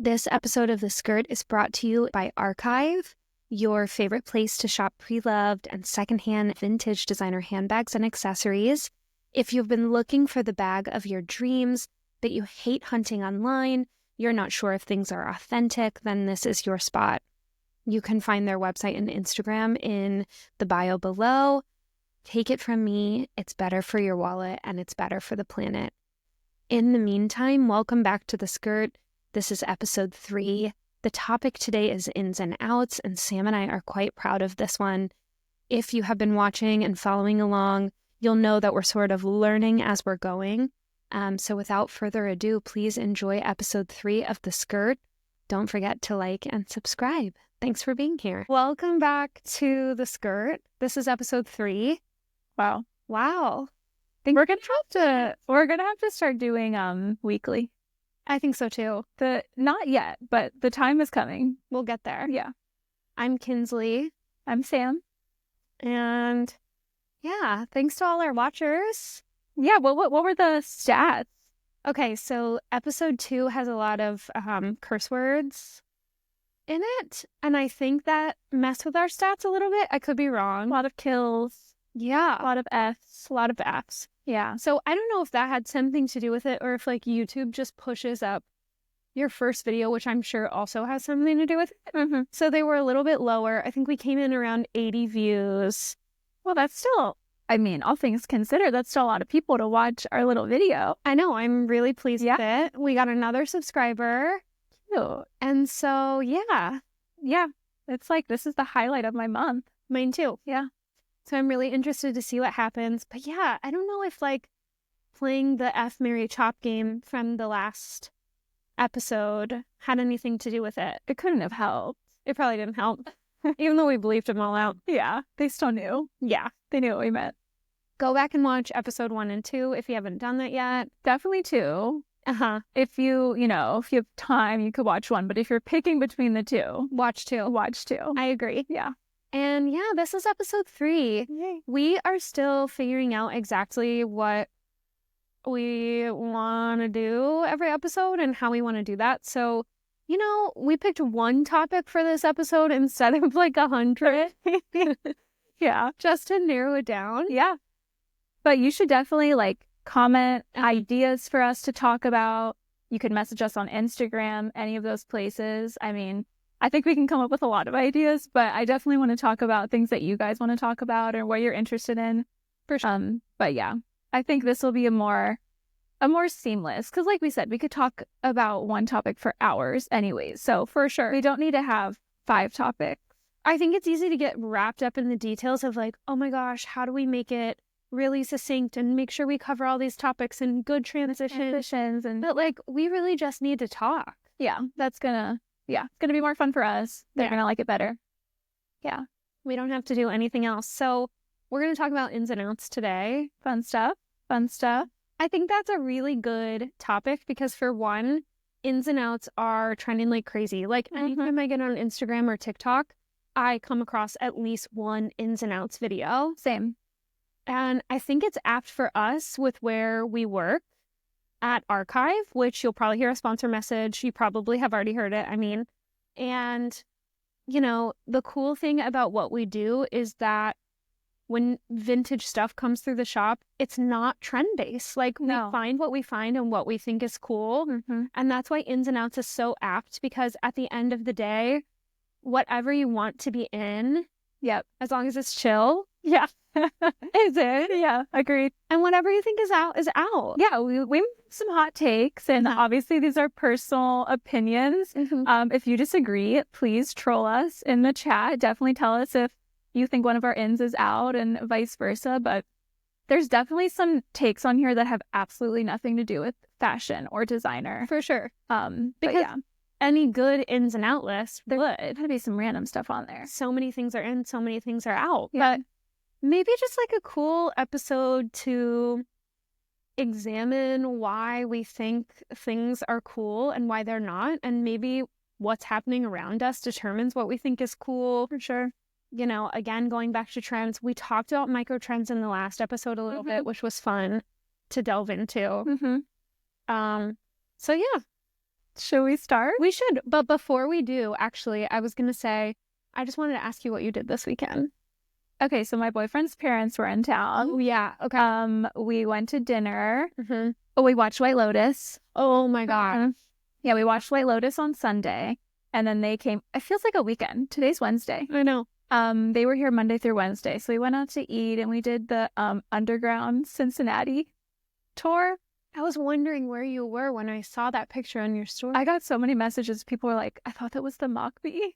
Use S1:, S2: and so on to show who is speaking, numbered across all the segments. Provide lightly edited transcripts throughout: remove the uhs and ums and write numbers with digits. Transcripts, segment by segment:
S1: This episode of The Skirt is brought to you by Archive, your favorite place to shop pre-loved and secondhand vintage designer handbags and accessories. If you've been looking for the bag of your dreams, but you hate hunting online, you're not sure if things are authentic, then this is your spot. You can find their website and Instagram in the bio below. Take it from me, it's better for your wallet and it's better for the planet. In the meantime, welcome back to The Skirt. This is episode 3. The topic today is ins and outs, and Sam and I are quite proud of this one. If you have been watching and following along, you'll know that we're sort of learning as we're going. So without further ado, please enjoy episode 3 of The Skirt. Don't forget to like and subscribe. Thanks for being here. Welcome back to The Skirt. This is episode 3.
S2: Wow.
S1: We're gonna
S2: have to start doing weekly.
S1: I think so too.
S2: Not yet, but the time is coming.
S1: We'll get there.
S2: Yeah.
S1: I'm Kinsley.
S2: I'm Sam.
S1: And yeah, thanks to all our watchers.
S2: Yeah, what were the stats?
S1: Okay, so episode 2 has a lot of curse words in it, and I think that messed with our stats a little bit. I could be wrong.
S2: A lot of kills.
S1: Yeah.
S2: A lot of Fs.
S1: A lot of Fs.
S2: Yeah.
S1: So I don't know if that had something to do with it, or if like YouTube just pushes up your first video, which I'm sure also has something to do with it.
S2: Mm-hmm.
S1: So they were a little bit lower. I think we came in around 80 views.
S2: Well, that's still, I mean, all things considered, that's still a lot of people to watch our little video.
S1: I know. I'm really pleased with it. We got another subscriber.
S2: Cute.
S1: And so, yeah.
S2: Yeah. It's like, this is the highlight of my month.
S1: Mine too.
S2: Yeah.
S1: So I'm really interested to see what happens. But yeah, I don't know if like playing the F, Marry, Chop game from the last episode had anything to do with it.
S2: It couldn't have helped.
S1: It probably didn't help. Even though we bleeped them all out.
S2: Yeah. They still knew.
S1: Yeah.
S2: They knew what we meant.
S1: Go back and watch episode 1 and 2 if you haven't done that yet.
S2: Definitely 2. If you have time, you could watch 1. But if you're picking between the 2,
S1: watch 2.
S2: Watch 2.
S1: I agree.
S2: Yeah.
S1: And yeah, this is episode 3.
S2: Yay.
S1: We are still figuring out exactly what we want to do every episode and how we want to do that. So, we picked one topic for this episode instead of like 100.
S2: Yeah.
S1: Just to narrow it down.
S2: Yeah. But you should definitely comment ideas for us to talk about. You could message us on Instagram, any of those places. I mean, I think we can come up with a lot of ideas, but I definitely want to talk about things that you guys want to talk about or what you're interested in.
S1: For sure.
S2: But yeah, I think this will be a more seamless, because like we said, we could talk about one topic for hours anyways. So
S1: for sure,
S2: we don't need to have 5 topics.
S1: I think it's easy to get wrapped up in the details of like, oh my gosh, how do we make it really succinct and make sure we cover all these topics and good transitions. But like, we really just need to talk.
S2: Yeah, it's going to be more fun for us. They're going to like it better. Yeah.
S1: We don't have to do anything else. So we're going to talk about ins and outs today.
S2: Fun stuff.
S1: I think that's a really good topic because for one, ins and outs are trending like crazy. Like anytime I get on Instagram or TikTok, I come across at least one ins and outs video.
S2: Same.
S1: And I think it's apt for us with where we work at Archive, which you'll probably hear a sponsor message. You probably have already heard it. And, the cool thing about what we do is that when vintage stuff comes through the shop, it's not trend-based. Like, we find what we find and what we think is cool.
S2: Mm-hmm.
S1: And that's why ins and outs is so apt, because at the end of the day, whatever you want to be in, as long as it's chill, is it?
S2: Yeah, agreed.
S1: And whatever you think is out is out.
S2: Yeah, we make some hot takes, and obviously these are personal opinions.
S1: Mm-hmm.
S2: If you disagree, please troll us in the chat. Definitely tell us if you think one of our ins is out and vice versa. But there's definitely some takes on here that have absolutely nothing to do with fashion or designer.
S1: For sure.
S2: Because
S1: any good ins and out list, there would
S2: have to be some random stuff on there.
S1: So many things are in, so many things are out.
S2: Yeah.
S1: But maybe just like a cool episode to examine why we think things are cool and why they're not. And maybe what's happening around us determines what we think is cool.
S2: For sure.
S1: Again, going back to trends, we talked about micro trends in the last episode a little bit, which was fun to delve into.
S2: Mm-hmm.
S1: So yeah.
S2: Should we start?
S1: We should. But before we do, actually, I was going to say, I just wanted to ask you what you did this weekend.
S2: Okay, so my boyfriend's parents were in town.
S1: Oh, yeah. Okay.
S2: We went to dinner.
S1: Mm-hmm.
S2: Oh, we watched White Lotus.
S1: Oh, my God.
S2: Yeah, we watched White Lotus on Sunday. And then they came. It feels like a weekend. Today's Wednesday.
S1: I know.
S2: They were here Monday through Wednesday. So we went out to eat and we did the underground Cincinnati tour.
S1: I was wondering where you were when I saw that picture on your story.
S2: I got so many messages. People were like, I thought that was the Mockbee.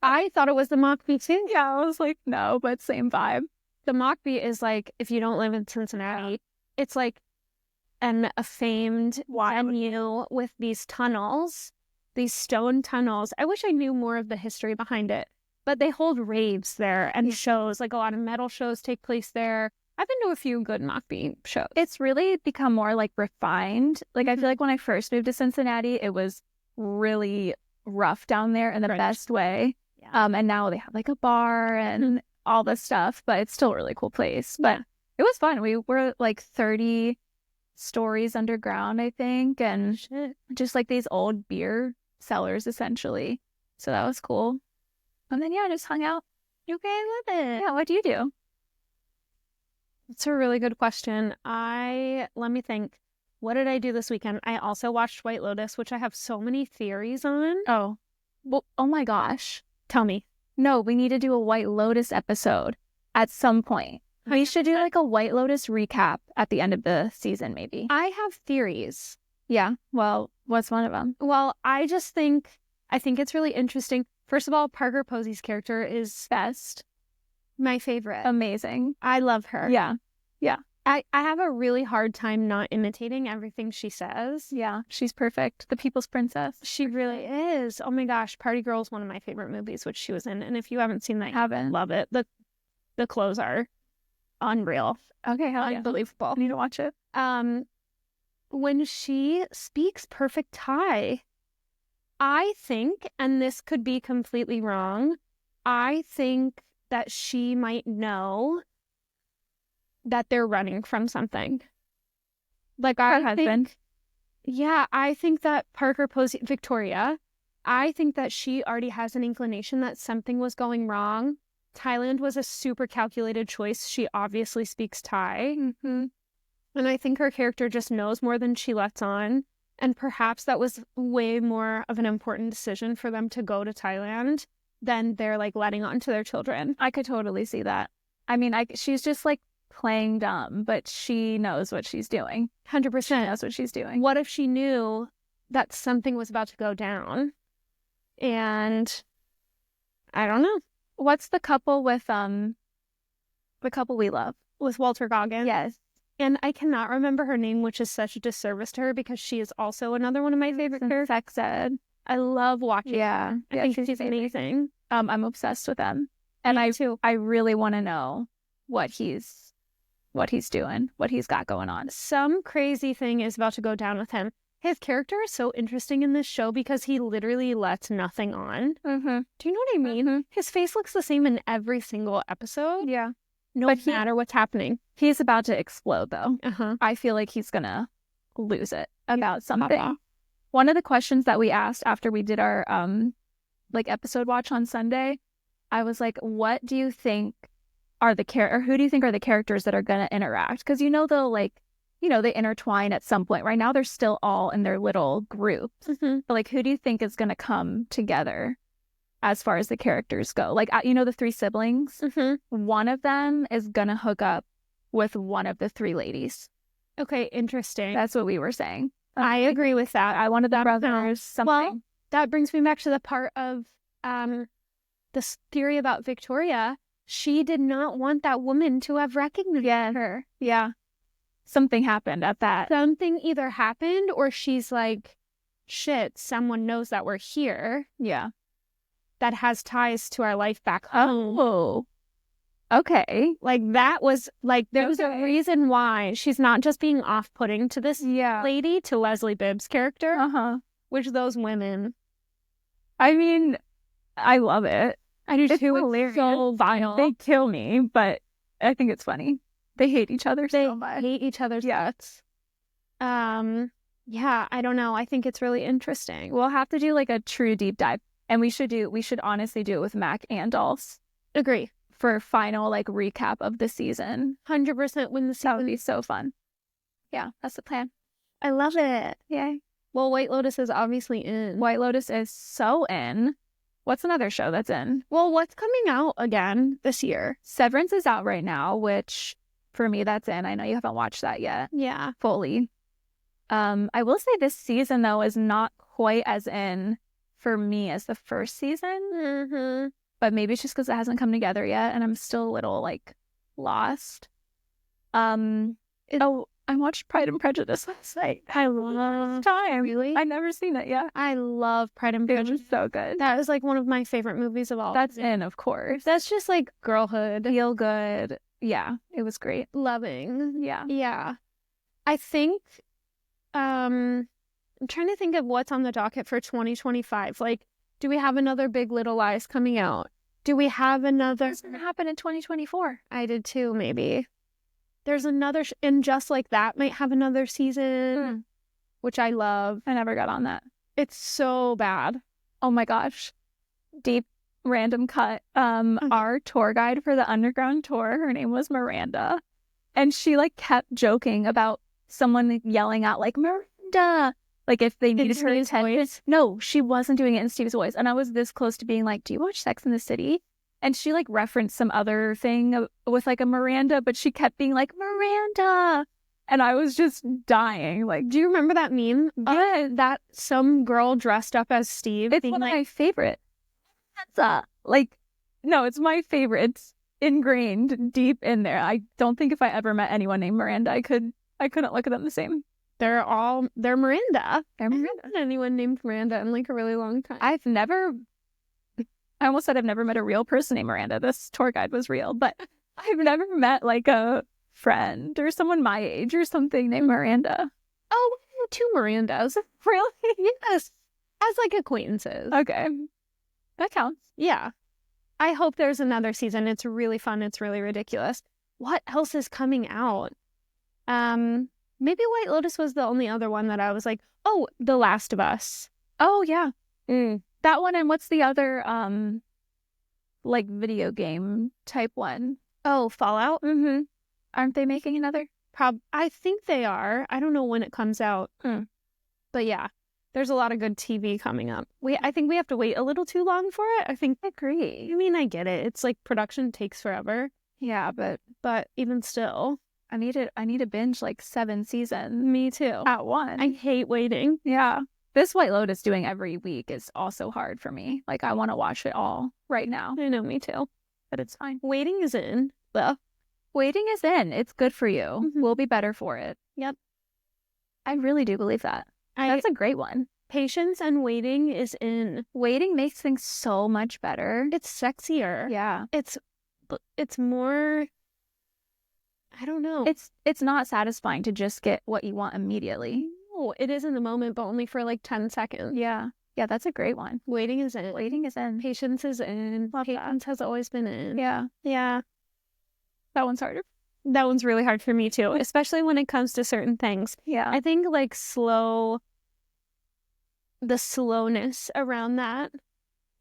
S1: I thought it was the Mockbee too.
S2: Yeah, I was like, no, but same vibe.
S1: The Mockbee is like, if you don't live in Cincinnati, it's like a famed venue with these tunnels, these stone tunnels. I wish I knew more of the history behind it, but they hold raves there and shows. Like a lot of metal shows take place there. I've been to a few good Mockbee shows.
S2: It's really become more like refined. Like I feel like when I first moved to Cincinnati, it was really rough down there in the best way. Yeah. And now they have like a bar and all this stuff, but it's still a really cool place. But it was fun. We were like 30 stories underground, I think, and just like these old beer cellars essentially. So that was cool. And then I just hung out.
S1: Okay, I love it.
S2: Yeah, what do you do?
S1: It's a really good question. Let me think. What did I do this weekend? I also watched White Lotus, which I have so many theories on.
S2: Oh, well, oh my gosh.
S1: Tell me.
S2: No, we need to do a White Lotus episode at some point. We should do like a White Lotus recap at the end of the season, maybe.
S1: I have theories.
S2: Yeah. Well, what's one of them?
S1: Well, I think it's really interesting. First of all, Parker Posey's character is
S2: best.
S1: My favorite.
S2: Amazing.
S1: I love her.
S2: Yeah. Yeah.
S1: I have a really hard time not imitating everything she says.
S2: Yeah. She's perfect. The people's princess.
S1: She really is. Oh my gosh. Party Girl is one of my favorite movies, which she was in. And if you haven't seen that, love it. The clothes are unreal.
S2: Okay.
S1: Unbelievable.
S2: I need to watch it.
S1: When she speaks perfect Thai, I think, and this could be completely wrong, I think that she might know that they're running from something. Like
S2: her husband.
S1: I think that Parker Posey, Victoria, I think that she already has an inclination that something was going wrong. Thailand was a super calculated choice. She obviously speaks Thai. Mm-hmm. And I think her character just knows more than she lets on. And perhaps that was way more of an important decision for them to go to Thailand than they're like letting on to their children.
S2: I could totally see that. I mean, she's just like playing dumb, but she knows what she's doing.
S1: 100%.
S2: She knows what she's doing.
S1: What if she knew that something was about to go down? And I don't know.
S2: What's the couple with the couple we love?
S1: With Walter Goggins?
S2: Yes.
S1: And I cannot remember her name, which is such a disservice to her because she is also another one of my favorite characters.
S2: Sex Ed.
S1: I love watching
S2: her.
S1: I think she's amazing.
S2: I'm obsessed with them. And I too. I really want to know what he's doing, what he's got going on.
S1: Some crazy thing is about to go down with him. His character is so interesting in this show because he literally lets nothing on.
S2: Mm-hmm.
S1: Do you know what I mean? Mm-hmm. His face looks the same in every single episode.
S2: Yeah.
S1: No matter what's happening.
S2: He's about to explode, though.
S1: Uh-huh.
S2: I feel like he's going to lose it about something. One of the questions that we asked after we did our episode watch on Sunday, I was like, what do you think are who do you think are the characters that are going to interact? Because they intertwine at some point. Right now, they're still all in their little groups.
S1: Mm-hmm.
S2: But who do you think is going to come together as far as the characters go? The three siblings?
S1: Mm-hmm.
S2: One of them is going to hook up with one of the three ladies.
S1: Okay, interesting.
S2: That's what we were saying.
S1: I agree with that.
S2: I wanted the brothers something.
S1: Well, that brings me back to the part of this theory about Victoria. She did not want that woman to have recognized her.
S2: Yeah. Something happened at that.
S1: Something either happened or she's like, shit, someone knows that we're here.
S2: Yeah.
S1: That has ties to our life back home.
S2: Oh. Okay.
S1: That was there's a reason why she's not just being off-putting to this lady, to Leslie Bibb's character.
S2: Uh-huh.
S1: Which those women.
S2: I mean, I love it.
S1: I do
S2: it's
S1: too.
S2: Hilarious.
S1: It's so vile.
S2: They kill me, but I think it's funny. They hate each other so much.
S1: They hate each other's guts. Yeah, I don't know. I think it's really interesting.
S2: We'll have to do like a true deep dive. And we should honestly do it with Mac and Dolls
S1: Agree.
S2: for a final like recap of the season.
S1: 100% when the season.
S2: That would be so fun. Yeah, that's the plan.
S1: I love it.
S2: Yay.
S1: Well, White Lotus is obviously in.
S2: White Lotus is so in. What's another show that's in?
S1: Well, what's coming out again this year?
S2: Severance is out right now, which for me, that's in. I know you haven't watched that yet.
S1: Yeah.
S2: Fully. I will say this season, though, is not quite as in for me as the first season.
S1: Mm-hmm.
S2: But maybe it's just because it hasn't come together yet, and I'm still a little, like, lost. I watched Pride and Prejudice last night.
S1: I love
S2: time.
S1: Really?
S2: I'd never seen it yet.
S1: I love Pride and Prejudice.
S2: It was so good.
S1: That was like one of my favorite movies of all.
S2: That's in, of course.
S1: That's just like girlhood.
S2: Feel good. Yeah, it was great.
S1: Loving.
S2: Yeah.
S1: Yeah. I think I'm trying to think of what's on the docket for 2025. Like, do we have another Big Little Lies coming out? Do we have another?
S2: It's gonna happen in 2024.
S1: I did too, maybe. There's another, and Just Like That might have another season, which I love.
S2: I never got on that.
S1: It's so bad.
S2: Oh my gosh. Deep random cut. Our tour guide for the underground tour, her name was Miranda. And she like kept joking about someone yelling out like Miranda. Like if they needed her attention. No, she wasn't doing it in Steve's voice. And I was this close to being like, do you watch Sex in the City? And she like referenced some other thing with like a Miranda, but she kept being like, Miranda. And I was just dying. Like,
S1: do you remember that meme? That some girl dressed up as Steve.
S2: It's one of my favorite. Like, no, it's my favorite. It's ingrained deep in there. I don't think if I ever met anyone named Miranda, I couldn't look at them the same.
S1: They're Miranda.
S2: They're Miranda.
S1: I haven't met anyone named Miranda in like a really long time.
S2: I almost said I've never met a real person named Miranda. This tour guide was real, but I've never met like a friend or someone my age or something named Miranda.
S1: Oh, 2 Mirandas.
S2: Really?
S1: Yes. As like acquaintances.
S2: Okay. That counts.
S1: Yeah. I hope there's another season. It's really fun. It's really ridiculous. What else is coming out? Maybe White Lotus was the only other one that I was like, oh, The Last of Us.
S2: Oh, yeah. That one, and what's the other, like, video game type one?
S1: Oh, Fallout?
S2: Mm-hmm. Aren't they making another?
S1: I think they are. I don't know when it comes out. But yeah, there's a lot of good TV coming up. I think we have to wait a little too long for it. I agree. I mean, I get it. It's like production takes forever.
S2: Yeah,
S1: but even still.
S2: I need to binge like 7 seasons.
S1: Me too.
S2: At once.
S1: I hate waiting.
S2: Yeah. This White Lotus doing every week is also hard for me. Like, I want to watch it all right now.
S1: I know, me too.
S2: But it's fine.
S1: Waiting is in. Well,
S2: waiting is in. It's good for you.
S1: Mm-hmm.
S2: We'll be better for it.
S1: Yep.
S2: I really do believe that. That's a great one.
S1: Patience and waiting is in.
S2: Waiting makes things so much better.
S1: It's sexier.
S2: Yeah.
S1: It's more... I don't know.
S2: It's not satisfying to just get what you want immediately.
S1: No, it is in the moment, but only for like 10 seconds.
S2: Yeah. Yeah, that's a great one.
S1: Waiting is in.
S2: Waiting is in.
S1: Patience is in.
S2: Love
S1: Patience
S2: that.
S1: has always been in.
S2: Yeah.
S1: Yeah.
S2: That one's harder.
S1: That one's really hard for me too, especially when it comes to certain things.
S2: Yeah.
S1: I think like the slowness around that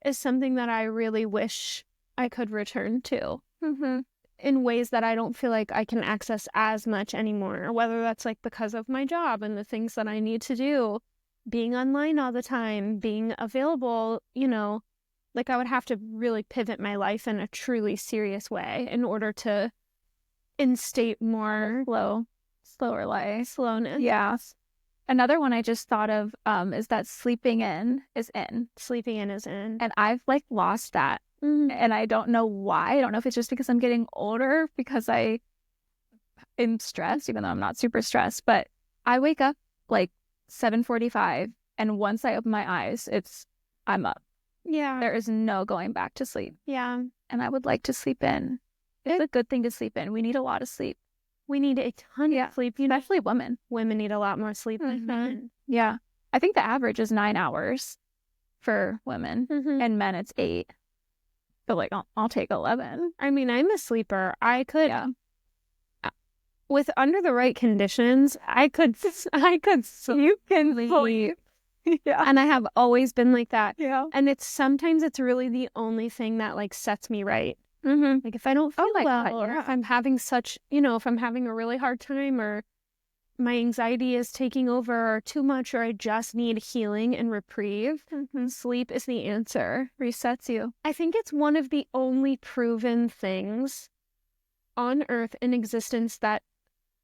S1: is something that I really wish I could return to.
S2: Mm-hmm.
S1: In ways that I don't feel like I can access as much anymore, whether that's like because of my job and the things that I need to do, being online all the time, being available, you know, like I would have to really pivot my life in a truly serious way in order to instate more
S2: slower life.
S1: Slowness.
S2: Yeah. Another one I just thought of is that sleeping in is in.
S1: Sleeping in is in.
S2: And I've like lost that. And I don't know why. I don't know if it's just because I'm getting older, because I am stressed, even though I'm not super stressed. But I wake up like 7:45, and once I open my eyes, I'm up.
S1: Yeah.
S2: There is no going back to sleep.
S1: Yeah.
S2: And I would like to sleep in. It's a good thing to sleep in. We need a lot of sleep.
S1: We need a ton of sleep.
S2: Especially women.
S1: Women need a lot more sleep than men.
S2: Yeah. I think the average is 9 hours for women, and men it's 8. But like, I'll take 11.
S1: I mean, I'm a sleeper. I could.
S2: Yeah.
S1: with under the right conditions, I could
S2: You can sleep. Yeah.
S1: And I have always been like that.
S2: Yeah.
S1: And sometimes it's really the only thing that like sets me right.
S2: Mm-hmm.
S1: Like if I don't feel
S2: my
S1: well,
S2: God,
S1: or
S2: yeah.
S1: if I'm having if I'm having a really hard time, or my anxiety is taking over, or too much, or I just need healing and reprieve, sleep is the answer.
S2: Resets you.
S1: I think it's one of the only proven things on earth in existence that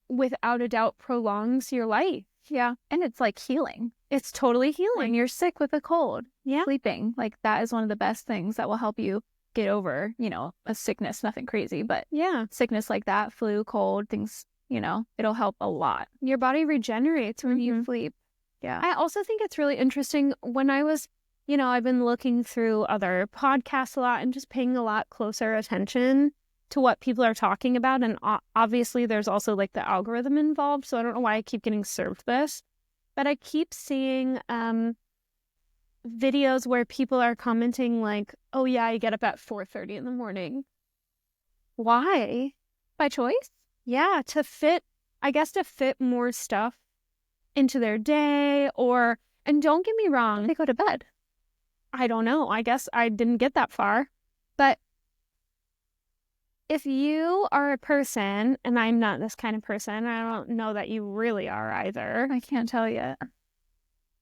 S1: without a doubt prolongs your life.
S2: Yeah. And it's like healing.
S1: It's totally healing.
S2: When you're sick with a cold,
S1: yeah,
S2: sleeping, like that is one of the best things that will help you get over, a sickness, nothing crazy, but
S1: yeah,
S2: sickness like that, flu, cold, things, it'll help a lot.
S1: Your body regenerates when you sleep.
S2: Yeah.
S1: I also think it's really interesting when I was, I've been looking through other podcasts a lot and just paying a lot closer attention to what people are talking about. And obviously there's also like the algorithm involved. So I don't know why I keep getting served this, but I keep seeing videos where people are commenting like, oh yeah, I get up at 4:30 in the morning. Why?
S2: By choice?
S1: Yeah, to fit more stuff into their day, and don't get me wrong,
S2: they go to bed.
S1: I don't know. I guess I didn't get that far. But if you are a person, and I'm not this kind of person, I don't know that you really are either.
S2: I can't tell yet.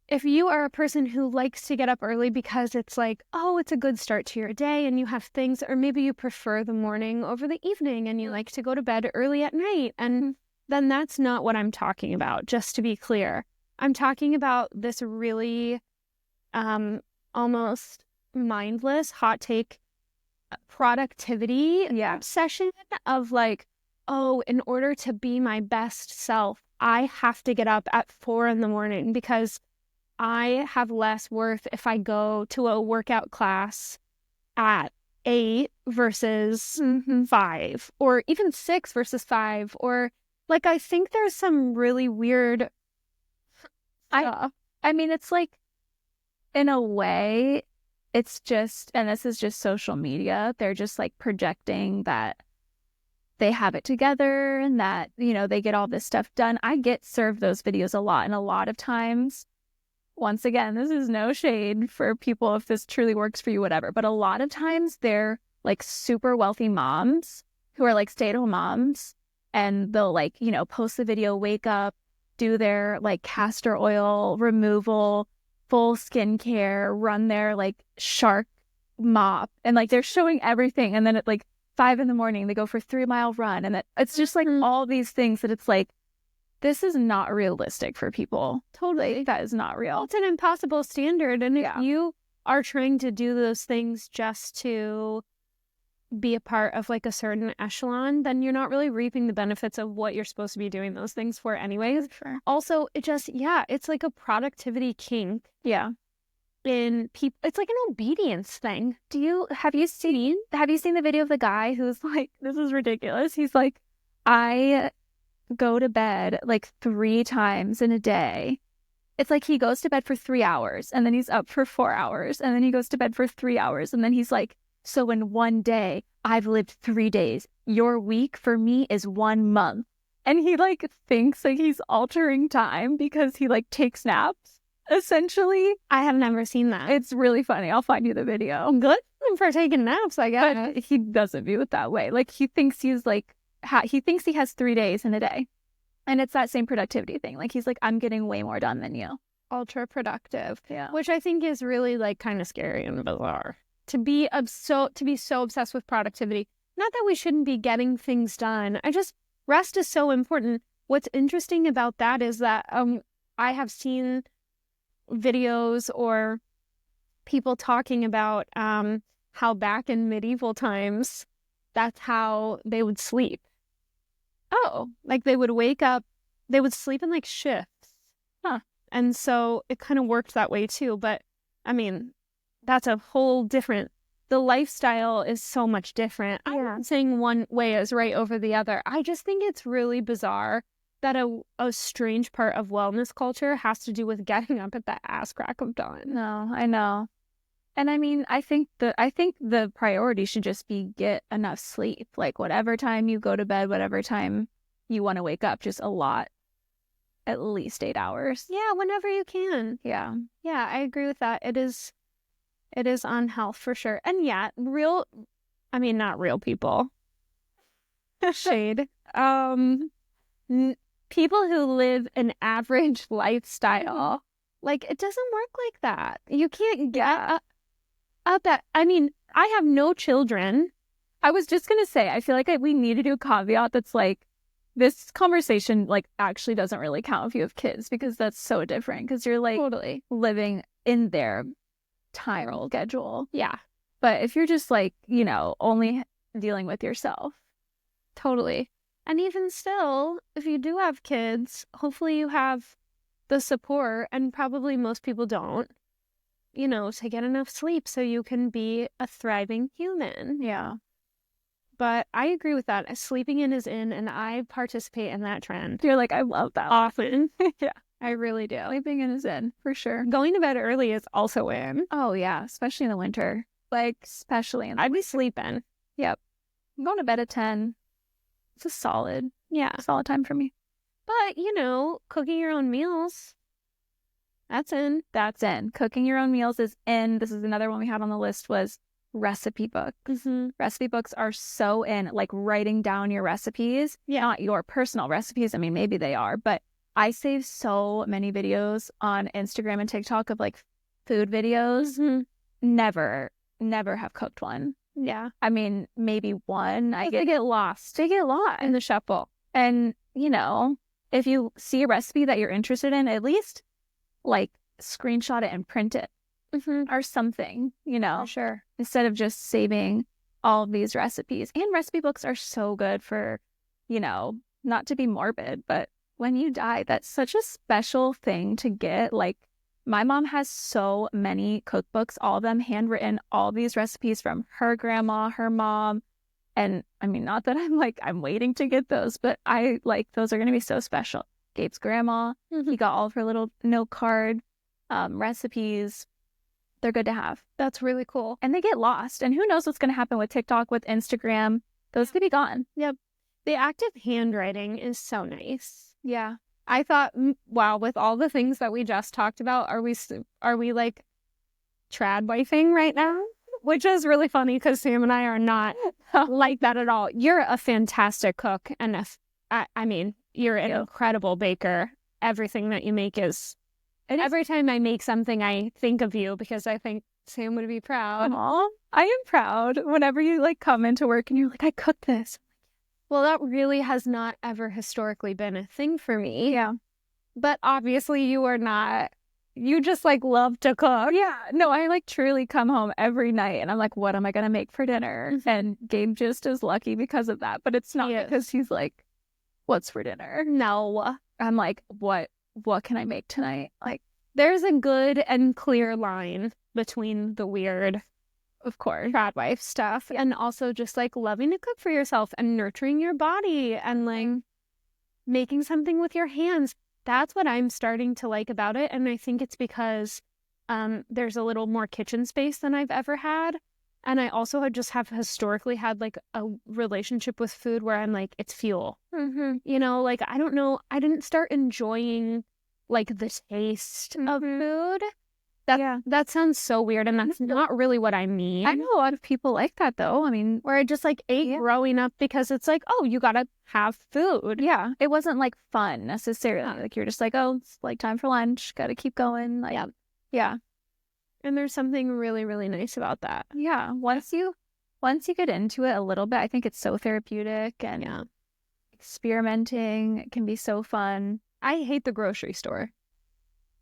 S1: If you are a person who likes to get up early because it's like, oh, it's a good start to your day and you have things, or maybe you prefer the morning over the evening and you like to go to bed early at night, and then that's not what I'm talking about, just to be clear. I'm talking about this really almost mindless hot take productivity obsession of like, oh, in order to be my best self, I have to get up at 4 a.m. because I have less worth if I go to a workout class at 8 versus 5, or even 6 versus 5, or like, I think there's some really weird stuff.
S2: I mean, it's like, in a way, it's just, and this is just social media, they're just like projecting that they have it together and that, they get all this stuff done. I get served those videos a lot, and a lot of times, once again, this is no shade for people if this truly works for you, whatever, but a lot of times they're like super wealthy moms who are like stay-at-home moms, and they'll like, post the video, wake up, do their like castor oil removal, full skincare, run their like shark mop, and like they're showing everything, and then at like 5 a.m. they go for a 3-mile run, and that it's just like all these things that it's like, this is not realistic for people.
S1: Totally.
S2: That is not real.
S1: It's an impossible standard. And if you are trying to do those things just to be a part of like a certain echelon, then you're not really reaping the benefits of what you're supposed to be doing those things for anyways.
S2: Sure.
S1: Also, it's like a productivity kink.
S2: Yeah.
S1: In people, it's like an obedience thing.
S2: Have you seen the video of the guy who's like, this is ridiculous. He's like, I go to bed like 3 times in a day. It's like he goes to bed for 3 hours, and then he's up for 4 hours, and then he goes to bed for 3 hours, and then he's like, so in one day, I've lived 3 days. Your week for me is 1 month. And he like thinks like he's altering time because he like takes naps, essentially.
S1: I have never seen that.
S2: It's really funny. I'll find you the video.
S1: Good for taking naps, I guess.
S2: But he doesn't view it that way. Like he thinks he's like, he thinks he has 3 days in a day. And it's that same productivity thing. Like he's like, I'm getting way more done than you.
S1: Ultra productive.
S2: Yeah.
S1: Which I think is really like kind of scary and bizarre. To be so obsessed with productivity. Not that we shouldn't be getting things done. Rest is so important. What's interesting about that is that I have seen videos or people talking about how back in medieval times, that's how they would sleep. Oh, like they would wake up, they would sleep in like shifts.
S2: Huh.
S1: And so it kind of worked that way too. But I mean, that's a whole different, the lifestyle is so much different.
S2: Yeah.
S1: I'm not saying one way is right over the other. I just think it's really bizarre that a strange part of wellness culture has to do with getting up at the ass crack of dawn.
S2: No, I know. And I mean, I think the priority should just be get enough sleep. Like whatever time you go to bed, whatever time you want to wake up just a lot, at least 8 hours.
S1: Yeah, whenever you can.
S2: Yeah.
S1: Yeah, I agree with that. It is on health for sure. And yeah, not real people. Shade. People who live an average lifestyle. Like, it doesn't work like that. You can't get up at, I have no children.
S2: I was just going to say, I feel like we need to do a caveat that's like, this conversation like actually doesn't really count if you have kids, because that's so different, because you're like
S1: totally
S2: living in their time schedule.
S1: Yeah.
S2: But if you're just like, only dealing with yourself.
S1: Totally. And even still, if you do have kids, hopefully you have the support, and probably most people don't, to get enough sleep so you can be a thriving human.
S2: Yeah.
S1: But I agree with that. Sleeping in is in, and I participate in that trend.
S2: You're like, I love that.
S1: Often.
S2: Yeah.
S1: I really do.
S2: Sleeping in is in, for sure.
S1: Going to bed early is also in.
S2: Oh, yeah. Especially in the winter. Like, especially in the
S1: I'd be sleeping.
S2: Yep. I'm going to bed at 10. It's a solid time for me.
S1: But, cooking your own meals, that's in.
S2: That's in. Cooking your own meals is in. This is another one we had on the list, was recipe books. Recipe books are so in, like writing down your recipes.
S1: Yeah.
S2: Not your personal recipes. I mean, maybe they are, but I save so many videos on Instagram and TikTok of like food videos. Never have cooked one.
S1: Yeah.
S2: I mean, maybe one.
S1: They get lost.
S2: They get lost
S1: in the shuffle.
S2: And, if you see a recipe that you're interested in, at least like screenshot it and print it or something,
S1: For sure.
S2: Instead of just saving all of these recipes. And recipe books are so good for, not to be morbid, but when you die, that's such a special thing to get. Like, my mom has so many cookbooks, all of them handwritten, all these recipes from her grandma, her mom. And I mean, not that I'm waiting to get those, but those are going to be so special. Gabe's grandma, he got all of her little note card recipes. They're good to have.
S1: That's really cool.
S2: And they get lost. And who knows what's going to happen with TikTok, with Instagram. Those could be gone.
S1: Yep. The active handwriting is so nice.
S2: Yeah.
S1: I thought, wow, with all the things that we just talked about, are we like trad wifing right now? Which is really funny, because Sam and I are not like that at all. You're a fantastic cook. And you're an incredible baker. Everything that you make is... Every time I make something, I think of you, because I think Sam would be proud.
S2: Aww. I am proud whenever you come into work and you're like, I cooked this.
S1: Well, that really has not ever historically been a thing for me.
S2: Yeah.
S1: But obviously you are not. You just love to cook.
S2: Yeah. No, I truly come home every night and I'm like, what am I going to make for dinner? And Gabe just is lucky because of that. But it's not because he's like, what's for dinner?
S1: No.
S2: I'm like, what can I make tonight?
S1: There's a good and clear line between the weird,
S2: of course,
S1: trad wife stuff and also just loving to cook for yourself and nurturing your body and making something with your hands. That's what I'm starting to like about it. And I think it's because there's a little more kitchen space than I've ever had. And I also have historically had a relationship with food where I'm it's fuel. I don't know. I didn't start enjoying the taste of food. That sounds so weird, and that's not really what I mean.
S2: I know a lot of people like that, though. I mean,
S1: where I just ate growing up because it's oh, you gotta have food.
S2: Yeah, it wasn't fun necessarily. You're just oh, it's time for lunch. Gotta keep going. Yeah.
S1: And there's something really, really nice about that.
S2: Yeah. Once you get into it a little bit, I think it's so therapeutic, and experimenting can be so fun.
S1: I hate the grocery store.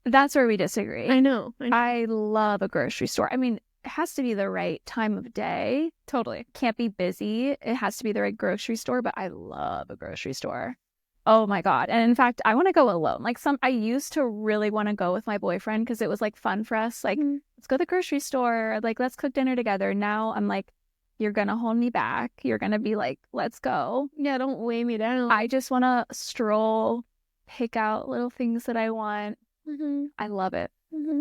S2: That's where we disagree.
S1: I know.
S2: I love a grocery store. I mean, it has to be the right time of day.
S1: Totally.
S2: Can't be busy. It has to be the right grocery store, but I love a grocery store. Oh my God. And in fact, I want to go alone. I used to really want to go with my boyfriend because it was fun for us. Let's go to the grocery store. Let's cook dinner together. Now I'm you're going to hold me back. You're going to be let's go.
S1: Yeah, don't weigh me down.
S2: I just want to stroll, pick out little things that I want. I love it.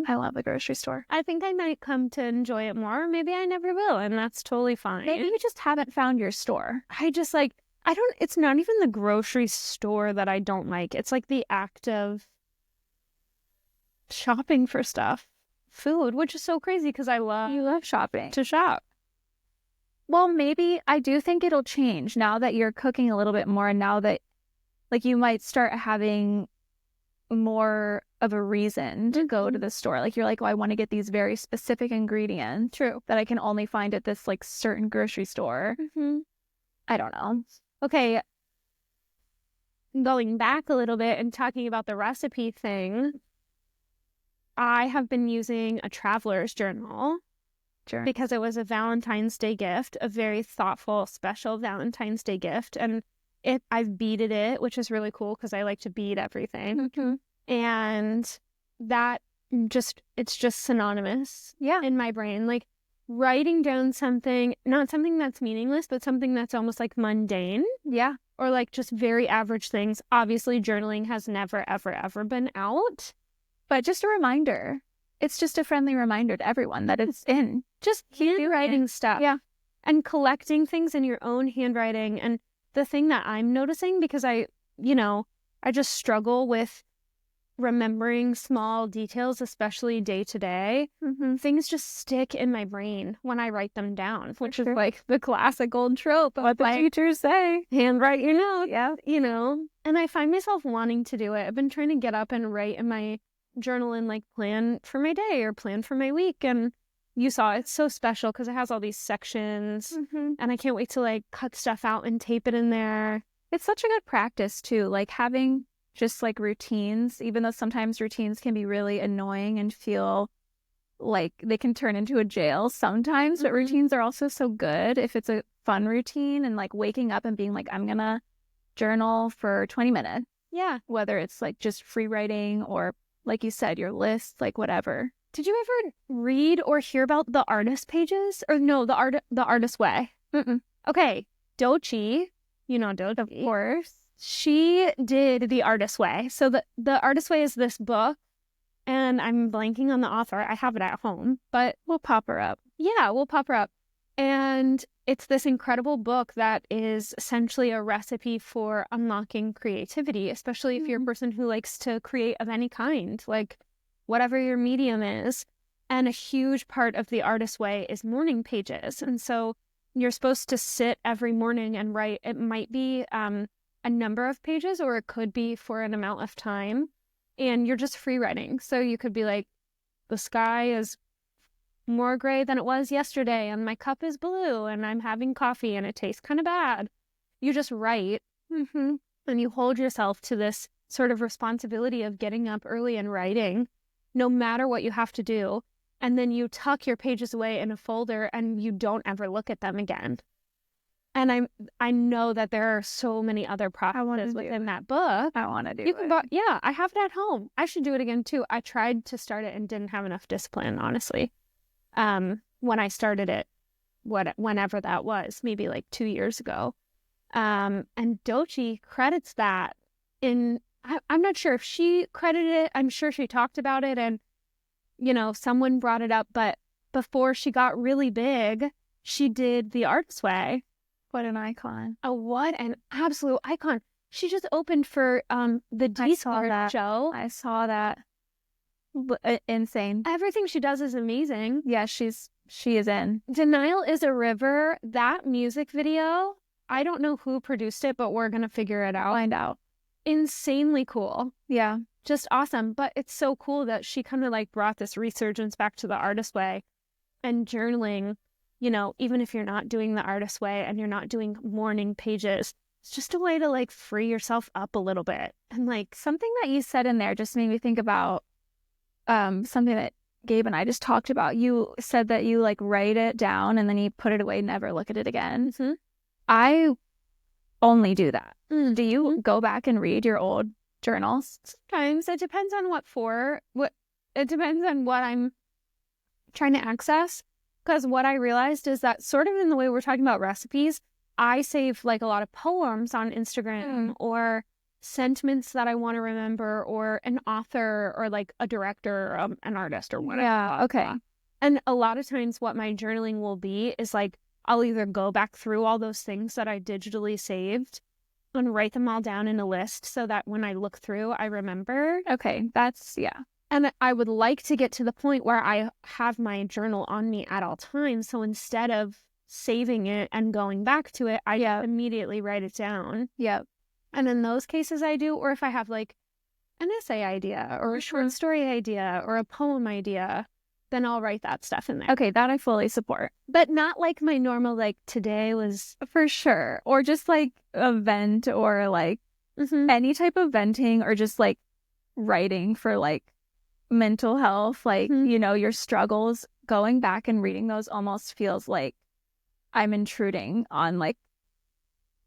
S2: I love the grocery store.
S1: I think I might come to enjoy it more. Maybe I never will, and that's totally fine.
S2: Maybe you just haven't found your store.
S1: I it's not even the grocery store that I don't like. It's like the act of shopping for food, which is so crazy because
S2: You love shopping.
S1: to shop.
S2: Well, maybe I do think it'll change now that you're cooking a little bit more, and now that like you might start having more of a reason to go to the store. Like you're like, oh, I want to get these very specific ingredients.
S1: True.
S2: That I can only find at this like certain grocery store. I don't know.
S1: Okay. Going back a little bit and talking about the recipe thing, I have been using a traveler's journal because it was a Valentine's Day gift, a very thoughtful, special Valentine's Day gift. And I've beaded it, which is really cool because I like to bead everything. And that it's just synonymous in my brain. Like writing down something, not something that's meaningless, but something that's almost like mundane.
S2: Yeah.
S1: Or like just very average things. Obviously, journaling has never, ever, ever been out.
S2: But just a reminder. It's just a friendly reminder to everyone that it's in.
S1: Just handwriting stuff.
S2: Yeah.
S1: And collecting things in your own handwriting. And the thing that I'm noticing, because I just struggle with remembering small details, especially day to day, things just stick in my brain when I write them down, which is like the classic old trope of
S2: what the teachers say.
S1: Handwrite your notes.
S2: Yeah.
S1: And I find myself wanting to do it. I've been trying to get up and write in my journal and like plan for my day or plan for my week. And you saw it's so special because it has all these sections and I can't wait to like cut stuff out and tape it in there.
S2: It's such a good practice too, like having just like routines, even though sometimes routines can be really annoying and feel like they can turn into a jail sometimes, but routines are also so good if it's a fun routine and like waking up and being like, I'm gonna journal for 20 minutes.
S1: Yeah.
S2: Whether it's like just free writing or like you said, your list, like whatever.
S1: Did you ever read or hear about the artist pages? Or no, the artist way? Okay. Dochi, Dochi.
S2: Of course.
S1: She did the artist way. So the artist way is this book, and I'm blanking on the author. I have it at home, but
S2: we'll pop her up.
S1: Yeah, we'll pop her up. And it's this incredible book that is essentially a recipe for unlocking creativity, especially if you're a person who likes to create of any kind, like whatever your medium is. And a huge part of the artist way is morning pages. And so you're supposed to sit every morning and write. It might be a number of pages, or it could be for an amount of time. And you're just free writing. So you could be like, the sky is more gray than it was yesterday, and my cup is blue, and I'm having coffee, and it tastes kind of bad. You just write, and you hold yourself to this sort of responsibility of getting up early and writing, no matter what you have to do. And then you tuck your pages away in a folder, and you don't ever look at them again. And I know that there are so many other processes within that book.
S2: I want to do
S1: it. I have it at home. I should do it again too. I tried to start it and didn't have enough discipline, honestly. When I started it, whenever that was, maybe like 2 years ago. And Dochi credits that I'm not sure if she credited it. I'm sure she talked about it and, someone brought it up. But before she got really big, she did the artist way.
S2: What an icon.
S1: Oh, what an absolute icon. She just opened for the D-Squared show.
S2: I saw that. Insane.
S1: Everything she does is amazing.
S2: Yeah, she is in.
S1: Denial is a River. That music video, I don't know who produced it, but we're going to figure it out.
S2: Find out.
S1: Insanely cool.
S2: Yeah.
S1: Just awesome. But it's so cool that she kind of like brought this resurgence back to the artist way and journaling, even if you're not doing the artist way and you're not doing morning pages, it's just a way to like free yourself up a little bit. And like
S2: something that you said in there just made me think about something that Gabe and I just talked about. You said that you like write it down and then you put it away, never look at it again. I only do that. Do you go back and read your old journals?
S1: Sometimes. It depends on it depends on what I'm trying to access. Because what I realized is that sort of in the way we're talking about recipes, I save like a lot of poems on Instagram or sentiments that I want to remember, or an author or like a director, an artist or whatever.
S2: Yeah, okay.
S1: And a lot of times what my journaling will be is like, I'll either go back through all those things that I digitally saved and write them all down in a list so that when I look through, I remember.
S2: Okay, that's, yeah.
S1: And I would like to get to the point where I have my journal on me at all times. So instead of saving it and going back to it, I immediately write it down.
S2: Yep.
S1: And in those cases I do, or if I have like an essay idea or a short story idea or a poem idea, then I'll write that stuff in there.
S2: Okay, that I fully support.
S1: But not like my normal, like, today was...
S2: For sure. Or just like a vent or like any type of venting or just like writing for like mental health, like, you know, your struggles. Going back and reading those almost feels like I'm intruding on like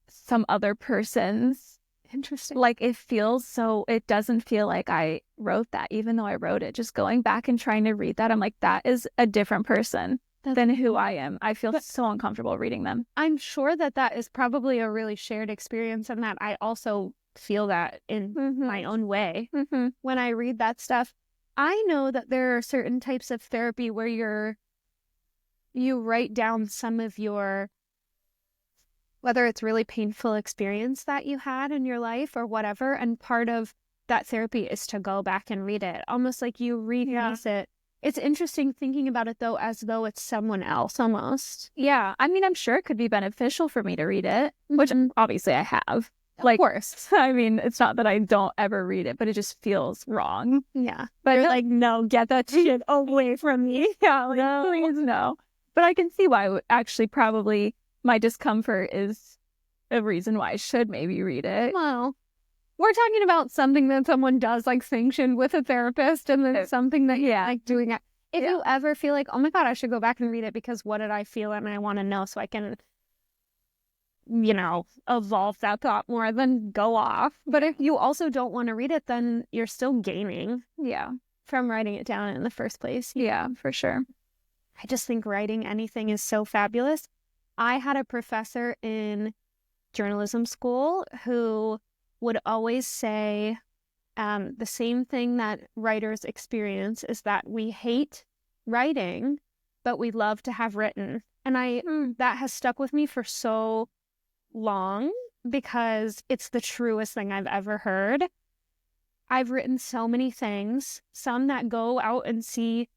S2: some other person's.
S1: Interesting.
S2: Like it feels so, it doesn't feel like I wrote that, even though I wrote it. Just going back and trying to read that, I'm like, that is a different person than who I am. I feel so uncomfortable reading them.
S1: I'm sure that that is probably a really shared experience, and that I also feel that in my own way when I read that stuff. I know that there are certain types of therapy where you write down some of your, whether it's really painful experience that you had in your life or whatever, and part of that therapy is to go back and read it, almost like you reread it. It's interesting thinking about it, though, as though it's someone else almost.
S2: Yeah, I mean, I'm sure it could be beneficial for me to read it, which obviously I have.
S1: Of course.
S2: I mean, it's not that I don't ever read it, but it just feels wrong.
S1: Yeah.
S2: But
S1: you're like, no, get that shit away from me.
S2: Yeah, like, no. Please no. But I can see why actually probably my discomfort is a reason why I should maybe read it.
S1: Well, we're talking about something that someone does like sanctioned with a therapist, and then something that you like doing it. If you ever feel like, oh my God, I should go back and read it because what did I feel and I want to know so I can, you know, evolve that thought more, then go off. But if you also don't want to read it, then you're still gaining from writing it down in the first place.
S2: Yeah, for sure.
S1: I just think writing anything is so fabulous. I had a professor in journalism school who would always say the same thing that writers experience is that we hate writing, but we love to have written. And that has stuck with me for so long because it's the truest thing I've ever heard. I've written so many things, some that go out and see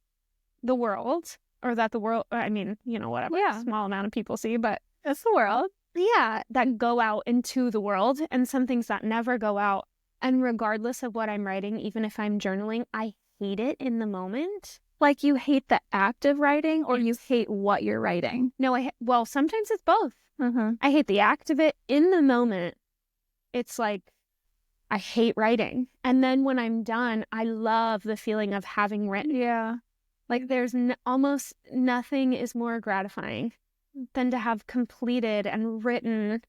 S1: the world, or that the world, I mean, you know, whatever, small amount of people see, but
S2: it's the world.
S1: Yeah, that go out into the world, and some things that never go out. And regardless of what I'm writing, even if I'm journaling, I hate it in the moment.
S2: Like you hate the act of writing, or you hate what you're writing?
S1: No, well, sometimes it's both. I hate the act of it in the moment. It's like, I hate writing. And then when I'm done, I love the feeling of having written.
S2: Yeah.
S1: Like there's almost nothing is more gratifying than to have completed and written,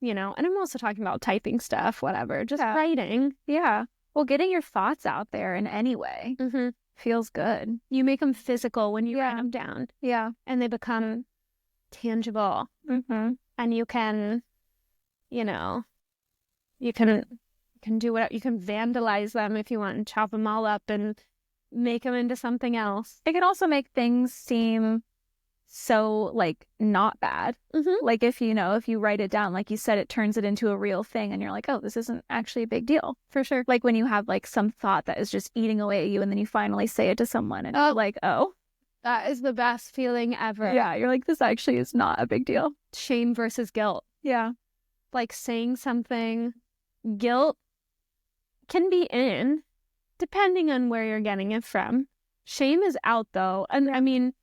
S1: you know. And I'm also talking about typing stuff, whatever, just writing.
S2: Yeah. Well, getting your thoughts out there in any way feels good.
S1: You make them physical when you write them down.
S2: Yeah.
S1: And they become tangible. And you can, you know, you can do what you can vandalize them if you want and chop them all up and make them into something else.
S2: It can also make things seem so like not bad. Like if you know, if you write it down, like you said, it turns it into a real thing and you're like, oh, this isn't actually a big deal.
S1: For sure.
S2: Like when you have like some thought that is just eating away at you and then you finally say it to someone and you're like, oh,
S1: that is the best feeling ever.
S2: Yeah, you're like, this actually is not a big deal.
S1: Shame versus guilt.
S2: Yeah.
S1: Like saying something, guilt can be in, depending on where you're getting it from. Shame is out, though. And I mean,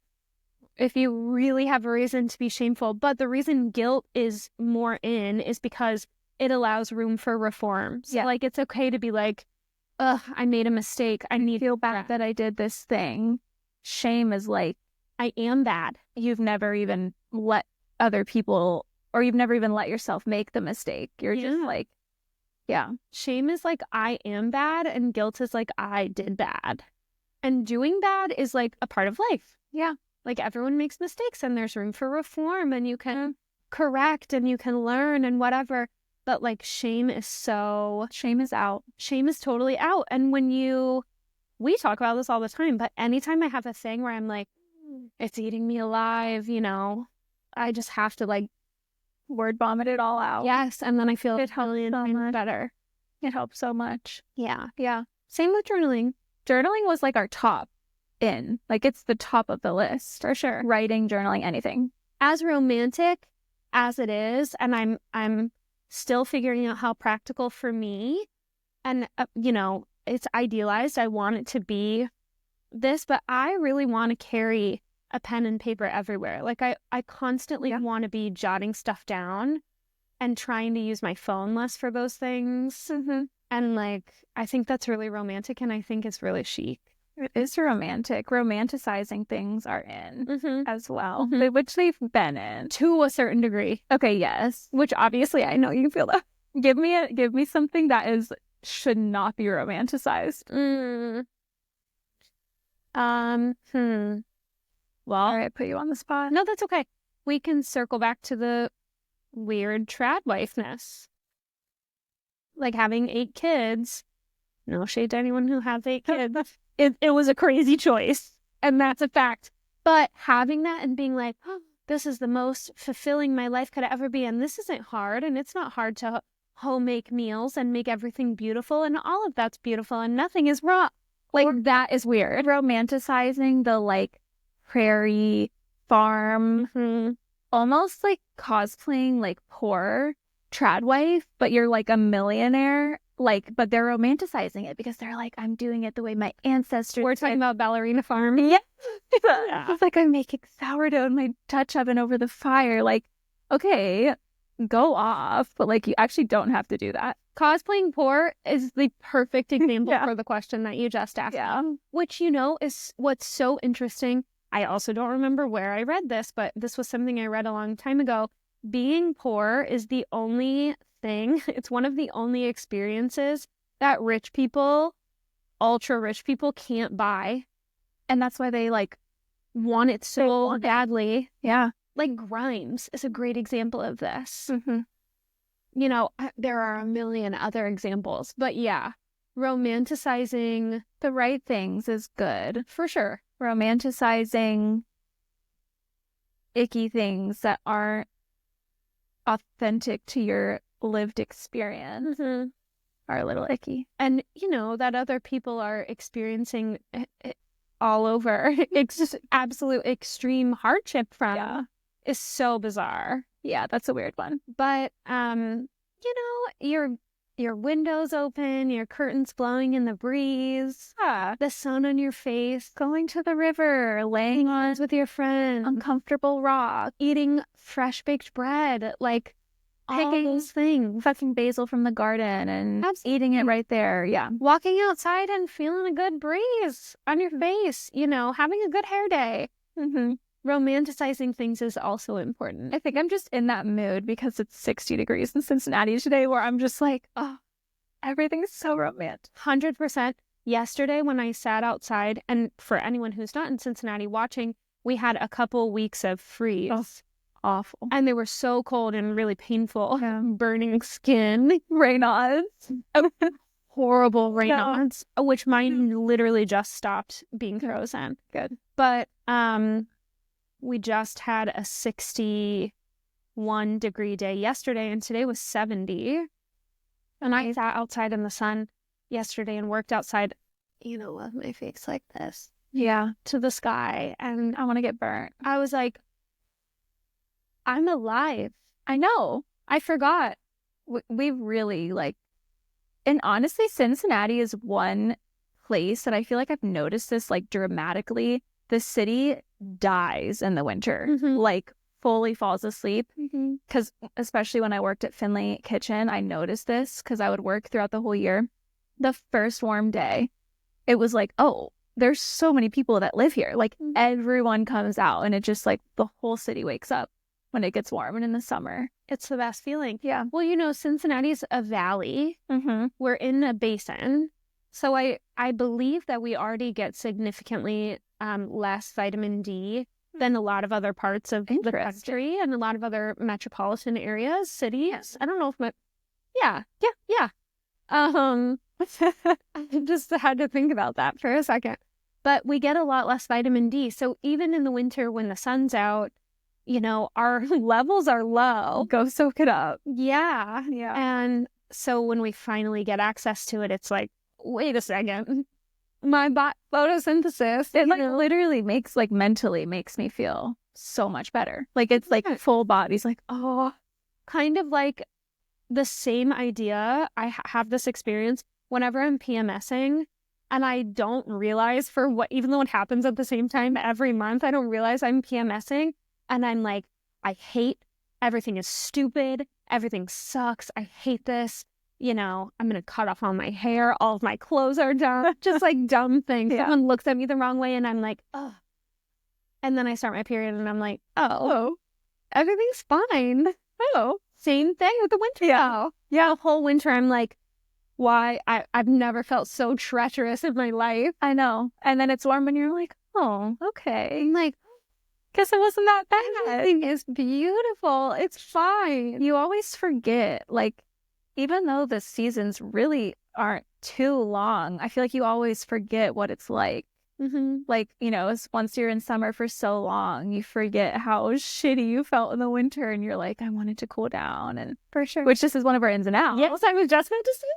S1: if you really have a reason to be shameful, but the reason guilt is more in is because it allows room for reform. So, like, it's okay to be like, ugh, I made a mistake. I need to
S2: feel bad that I did this thing. Shame is like,
S1: I am bad.
S2: You've never even let other people, or you've never even let yourself make the mistake. You're just like,
S1: Shame is like, I am bad, and guilt is like, I did bad. And doing bad is like a part of life.
S2: Yeah.
S1: Like everyone makes mistakes and there's room for reform and you can correct and you can learn and whatever. But like shame is out. Shame is totally out. And we talk about this all the time, but anytime I have a thing where I'm like, it's eating me alive, you know, I just have to like
S2: word vomit it all out.
S1: Yes, and then I feel
S2: It helps so much.
S1: better.
S2: It helps so much.
S1: Yeah.
S2: Yeah.
S1: Same with journaling.
S2: Journaling was like our top in. Like it's the top of the list.
S1: For sure.
S2: Writing, journaling, anything.
S1: As romantic as it is, and I'm still figuring out how practical for me, and you know, it's idealized. I want it to be this, but I really want to carry a pen and paper everywhere. Like I constantly want to be jotting stuff down and trying to use my phone less for those things. And like, I think that's really romantic, and I think it's really chic.
S2: It is romantic. Romanticizing things are in as well, which they've been in
S1: to a certain degree.
S2: Okay, yes. Which obviously I know you feel that. Give me something that should not be romanticized. Well, all right, put you on the spot.
S1: No, that's okay. We can circle back to the weird trad wifeness. Like having 8 kids. No shade to anyone who has 8 kids. It was a crazy choice, and that's a fact. But having that and being like, oh, this is the most fulfilling my life could ever be, and this isn't hard, and it's not hard to home make meals and make everything beautiful, and all of that's beautiful, and nothing is wrong. Like, that is weird.
S2: Romanticizing the, like, prairie farm, almost like cosplaying, like, poor trad wife, but you're, like, a millionaire. Like, but they're romanticizing it because they're like, I'm doing it the way my ancestors
S1: We're talking about Ballerina Farm.
S2: Yeah. It's like, I'm making sourdough in my Dutch oven over the fire. Like, okay, go off. But, like, you actually don't have to do that.
S1: Cosplaying poor is the perfect example for the question that you just asked.
S2: Yeah.
S1: Which, you know, is what's so interesting. I also don't remember where I read this, but this was something I read a long time ago. Being poor is the only thing, it's one of the only experiences that rich people, ultra rich people, can't buy.
S2: And that's why they, like,
S1: want it so badly.
S2: Yeah.
S1: Like Grimes is a great example of this. You know, there are a million other examples, but yeah, romanticizing
S2: the right things is good.
S1: For sure.
S2: Romanticizing icky things that aren't authentic to your lived experience are a little icky.
S1: And, you know, that other people are experiencing it all over. It's just absolute extreme hardship from is so bizarre.
S2: Yeah, that's a weird one.
S1: But, you know, your windows open, your curtains blowing in the breeze, the sun on your face,
S2: going to the river, laying on
S1: with your friends,
S2: uncomfortable rock,
S1: eating fresh baked bread, like picking those things,
S2: fucking basil from the garden and eating it right there. Yeah.
S1: Walking outside and feeling a good breeze on your face, you know, having a good hair day. Romanticizing things is also important.
S2: I think I'm just in that mood because it's 60 degrees in Cincinnati today where I'm just like, oh, everything's so romantic.
S1: 100%. Yesterday when I sat outside, and for anyone who's not in Cincinnati watching, we had a couple weeks of freeze.
S2: Oh, awful.
S1: And they were so cold and really painful. Burning skin.
S2: Rain-ons.
S1: Horrible rain-ons, which mine literally just stopped being frozen.
S2: Good.
S1: But we just had a 61-degree day yesterday, and today was 70. And I sat outside in the sun yesterday and worked outside, you know, with my face like this.
S2: Yeah.
S1: To the sky. And
S2: I want to get burnt.
S1: I was like, I'm alive.
S2: I know.
S1: I forgot.
S2: We really, like, and honestly, Cincinnati is one place that I feel like I've noticed this, like, dramatically. The city dies in the winter, like fully falls asleep. Because especially when I worked at Finley Kitchen, I noticed this because I would work throughout the whole year. The first warm day, it was like, oh, there's so many people that live here. Like everyone comes out and it just like the whole city wakes up when it gets warm. And in the summer,
S1: it's the best feeling.
S2: Yeah.
S1: Well, you know, Cincinnati's a valley. We're in a basin. So I believe that we already get significantly less vitamin D than a lot of other parts of the country and a lot of other metropolitan areas, cities. I don't know if yeah. I just had to think about that for a second. But we get a lot less vitamin D. So even in the winter when the sun's out, our levels are low.
S2: Go soak it up.
S1: Yeah.
S2: Yeah.
S1: And so when we finally get access to it, it's like, wait a second. My photosynthesis,
S2: it literally mentally makes me feel so much better. Like it's like full body's like, oh,
S1: kind of like the same idea. I have this experience whenever I'm PMSing and I don't realize even though it happens at the same time every month, I don't realize I'm PMSing and I'm like, I hate everything is stupid. Everything sucks. I hate this. I'm going to cut off all my hair. All of my clothes are done. Just like dumb things. Yeah. Someone looks at me the wrong way and I'm like, oh. And then I start my period and I'm like, oh. Everything's fine. Oh. Same thing with the winter.
S2: Yeah.
S1: Yeah. The whole winter I'm like, why? I've never felt so treacherous in my life.
S2: I know. And then it's warm and you're like, oh, okay.
S1: I'm like,
S2: guess it wasn't that bad.
S1: Everything is beautiful. It's fine.
S2: You always forget, like, even though the seasons really aren't too long, I feel like you always forget what it's like.
S1: Mm-hmm.
S2: Like, once you're in summer for so long, you forget how shitty you felt in the winter and you're like, I wanted to cool down. And
S1: for sure.
S2: Which this is one of our ins and outs.
S1: Yes, I was just about to say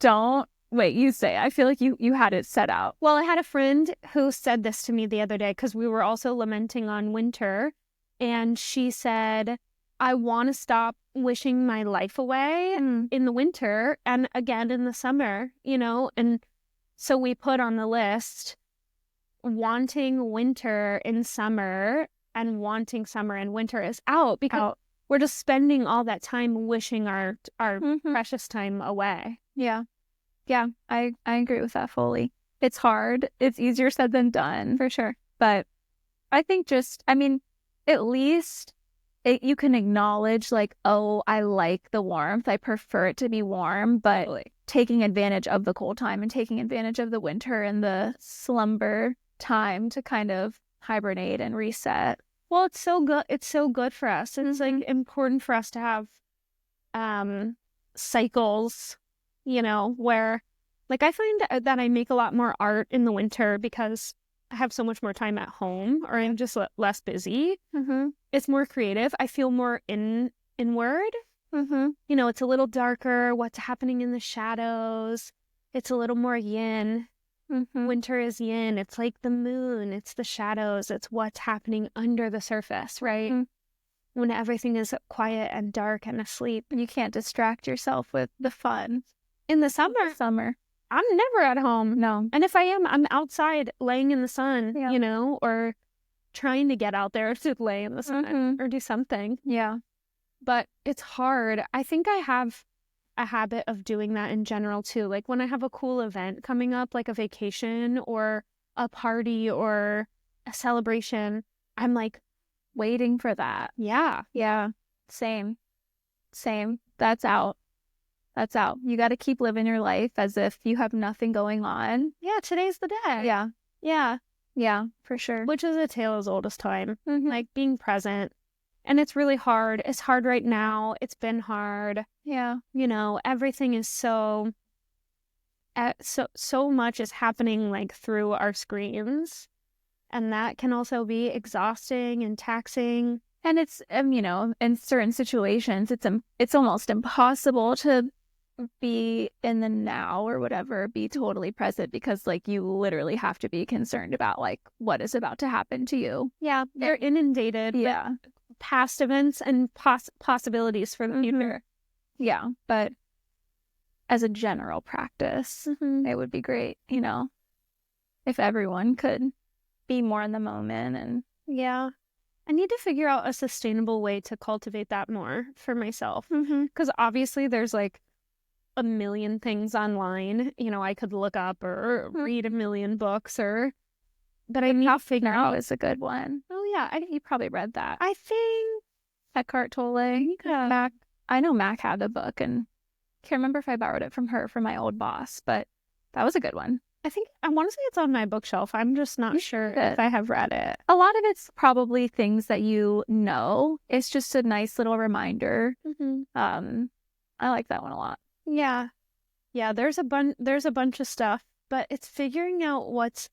S1: that.
S2: Wait, you say. I feel like you had it set out.
S1: Well, I had a friend who said this to me the other day because we were also lamenting on winter. And she said, I want to stop wishing my life away in the winter and again in the summer, And so we put on the list wanting winter in summer and wanting summer and winter is out because we're just spending all that time wishing our precious time away.
S2: Yeah. Yeah, I agree with that fully. It's hard. It's easier said than done, for sure. But I think at least you can acknowledge like, oh, I like the warmth. I prefer it to be warm, but taking advantage of the cold time and taking advantage of the winter and the slumber time to kind of hibernate and reset.
S1: Well, it's so good. It's so good for us. It's like important for us to have cycles, where like I find that I make a lot more art in the winter because I have so much more time at home or I'm just less busy.
S2: Mm-hmm.
S1: It's more creative. I feel more inward.
S2: Mm-hmm.
S1: It's a little darker. What's happening in the shadows. It's a little more yin.
S2: Mm-hmm.
S1: Winter is yin. It's like the moon. It's the shadows. It's what's happening under the surface, right?
S2: Mm-hmm.
S1: When everything is quiet and dark and asleep.
S2: You can't distract yourself with the fun.
S1: In the summer, I'm never at home.
S2: No.
S1: And if I am, I'm outside laying in the sun, or trying to get out there to lay in the sun or do something.
S2: Yeah.
S1: But it's hard. I think I have a habit of doing that in general too. Like when I have a cool event coming up, like a vacation or a party or a celebration, I'm like
S2: waiting for that.
S1: Yeah.
S2: Yeah. Same. That's out. You got to keep living your life as if you have nothing going on.
S1: Yeah, today's the day.
S2: Yeah.
S1: Yeah.
S2: Yeah, for sure.
S1: Which is a tale as old as time.
S2: Mm-hmm.
S1: Like being present. And it's really hard. It's hard right now. It's been hard.
S2: Yeah.
S1: Everything is so much is happening like through our screens. And that can also be exhausting and taxing.
S2: And it's, in certain situations, it's almost impossible to be in the now or whatever, be totally present because like you literally have to be concerned about like what is about to happen to you.
S1: Yeah. They're inundated.
S2: Yeah.
S1: With past events and possibilities for the future.
S2: Yeah. But as a general practice, it would be great, if everyone could be more in the moment. And
S1: yeah. I need to figure out a sustainable way to cultivate that more for myself. Because obviously there's like a million things online, I could look up or read a million books but I need to figure out.
S2: Is a good one.
S1: Oh yeah.
S2: You probably read that.
S1: I think
S2: Eckhart Tolle.
S1: Yeah.
S2: Mac. I know Mac had the book and can't remember if I borrowed it from her from my old boss, but that was a good one.
S1: I want to say it's on my bookshelf. I'm just not sure if I have read it.
S2: A lot of it's probably things that it's just a nice little reminder. I like that one a lot.
S1: Yeah. There's a bunch of stuff, but it's figuring out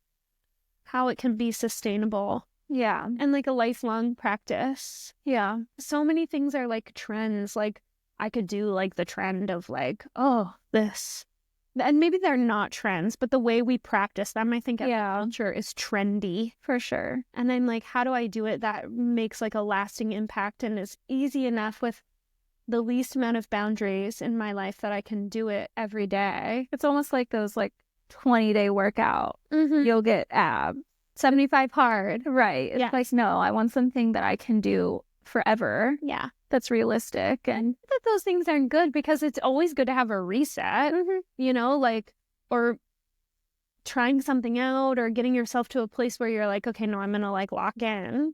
S1: how it can be sustainable.
S2: Yeah.
S1: and like a lifelong practice.
S2: Yeah.
S1: So many things are like trends. Like I could do like the trend of like, oh, this. And maybe they're not trends, but the way we practice them, I think every culture is trendy.
S2: For sure.
S1: And I'm like, how do I do it that makes like a lasting impact and is easy enough with the least amount of boundaries in my life that I can do it every day?
S2: It's almost like those like 20-day workout. You'll get abs.
S1: 75 hard.
S2: Right. It's like, no, I want something that I can do forever.
S1: Yeah.
S2: That's realistic. And
S1: that those things aren't good because it's always good to have a reset, you know, like, or trying something out or getting yourself to a place where you're like, okay, no, I'm going to like lock in.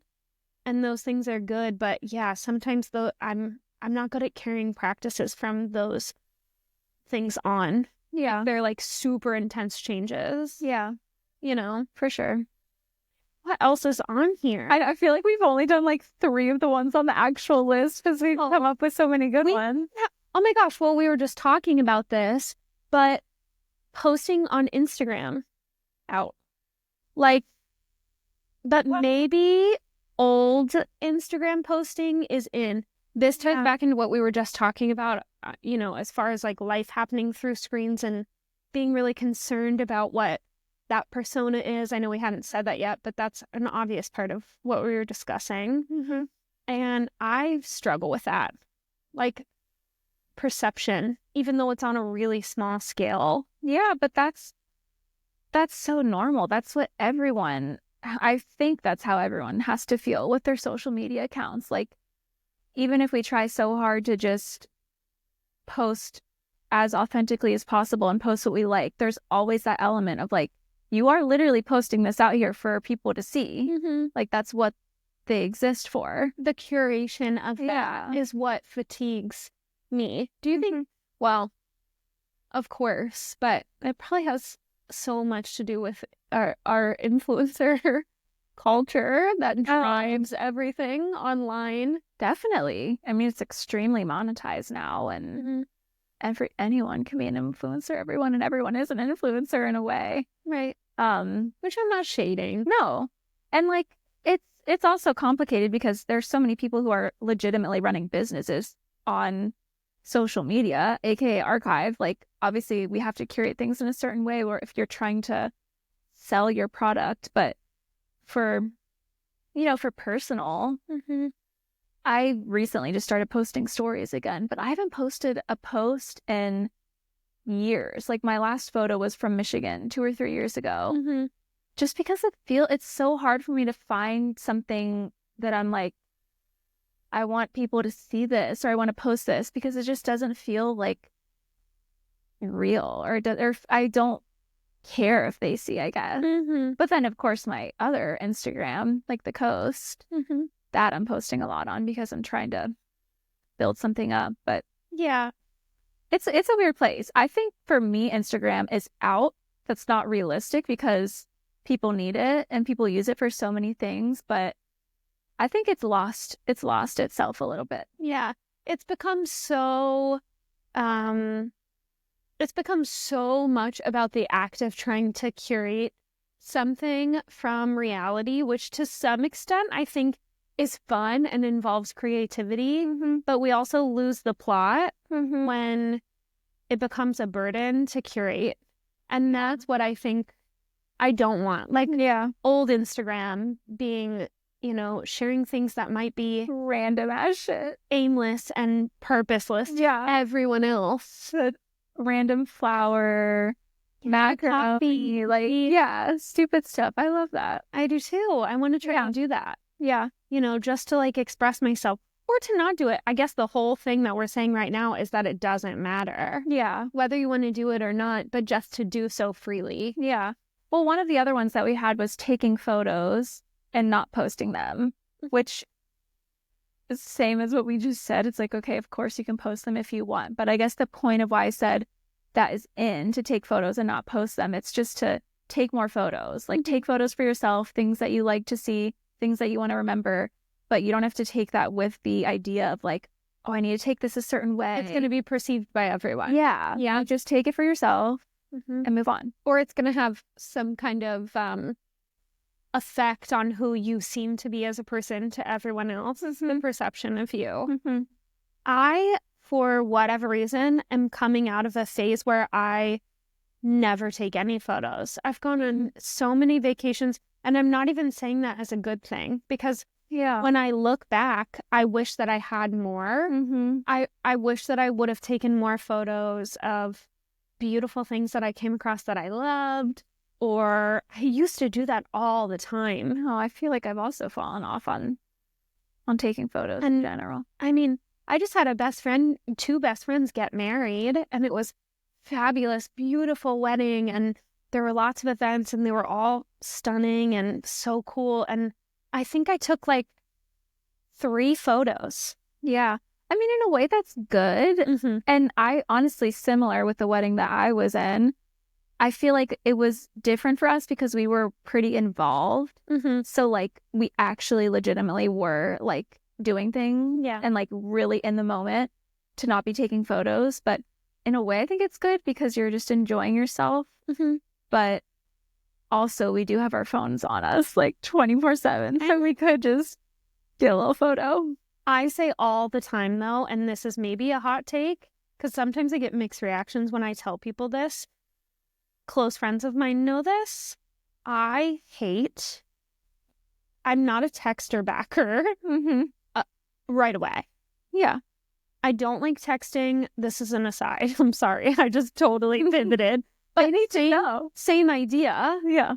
S1: And those things are good. But yeah, sometimes though I'm not good at carrying practices from those things on.
S2: Yeah.
S1: They're like super intense changes.
S2: Yeah.
S1: You know,
S2: for sure.
S1: What else is on here?
S2: I feel like we've only done like 3 of the ones on the actual list because we've come up with so many good ones.
S1: Oh my gosh. Well, we were just talking about this, but posting on Instagram out. Like, but maybe old Instagram posting is in. This ties back into what we were just talking about, you know, as far as like life happening through screens and being really concerned about what that persona is. I know we hadn't said that yet, but that's an obvious part of what we were discussing. And I struggle with that. Like perception, even though it's on a really small scale.
S2: Yeah, but that's so normal. That's what everyone, I think that's how everyone has to feel with their social media accounts. Like, even if we try so hard to just post as authentically as possible and post what we like, there's always that element of like, you are literally posting this out here for people to see. Like, that's what they exist for.
S1: The curation of that is what fatigues me. Do you think, well, of course, but it probably has so much to do with our influencer culture that drives everything online.
S2: Definitely. I mean, it's extremely monetized now, and anyone can be an influencer. Everyone is an influencer in a way.
S1: Right. Which I'm not shading.
S2: No. And like, it's also complicated because there's so many people who are legitimately running businesses on social media, aka archive. Like, obviously we have to curate things in a certain way, or if you're trying to sell your product, but for personal, I recently just started posting stories again, but I haven't posted a post in years. Like, my last photo was from Michigan 2 or 3 years ago. Just because it's so hard for me to find something that I'm like, I want people to see this, or I want to post this, because it just doesn't feel like real, or I don't care if they see, I guess. But then, of course, my other Instagram, like the Coast, that I'm posting a lot on because I'm trying to build something up. But
S1: yeah,
S2: it's a weird place. I think for me, Instagram is out. That's not realistic because people need it and people use it for so many things. But I think it's lost itself a little bit.
S1: Yeah, it's become so much about the act of trying to curate something from reality, which to some extent I think is fun and involves creativity, but we also lose the plot when it becomes a burden to curate. And that's what I think I don't want. Like, old Instagram being, sharing things that might be
S2: random as shit,
S1: aimless and purposeless to everyone else.
S2: Random flower, macaroni, like, stupid stuff. I love that.
S1: I do too. I want to try to do that.
S2: Yeah.
S1: Just to like express myself or to not do it. I guess the whole thing that we're saying right now is that it doesn't matter.
S2: Yeah.
S1: Whether you want to do it or not, but just to do so freely.
S2: Yeah. Well, one of the other ones that we had was taking photos and not posting them, which is the same as what we just said. It's like, okay, of course you can post them if you want. But I guess the point of why I said that is to take photos and not post them. It's just to take more photos, like take photos for yourself, things that you like to see, things that you want to remember, but you don't have to take that with the idea of like, oh, I need to take this a certain way.
S1: It's going to be perceived by everyone.
S2: Yeah. Yeah. Just take it for yourself and move on.
S1: Or it's going to have some kind of effect on who you seem to be as a person to everyone else is the perception of you. I, for whatever reason, am coming out of a phase where I never take any photos. I've gone on so many vacations, and I'm not even saying that as a good thing, because when I look back, I wish that I had more. I wish that I would have taken more photos of beautiful things that I came across that I loved, or I used to do that all the time.
S2: No, I feel like I've also fallen off on taking photos in general.
S1: I mean, I just had two best friends get married, and it was fabulous, beautiful wedding, and there were lots of events, and they were all stunning and so cool. And I think I took like 3 photos.
S2: Yeah. I mean, in a way, that's good. And I honestly, similar with the wedding that I was in, I feel like it was different for us because we were pretty involved. So like we actually legitimately were like doing things and like really in the moment to not be taking photos. But in a way, I think it's good because you're just enjoying yourself. But also we do have our phones on us like 24/7. And we could just get a little photo.
S1: I say all the time, though, and this is maybe a hot take, because sometimes I get mixed reactions when I tell people this. Close friends of mine know this. I'm not a texter backer right away.
S2: Yeah.
S1: I don't like texting. This is an aside. I'm sorry. I just totally pivoted. But
S2: I need to know.
S1: Same idea.
S2: Yeah.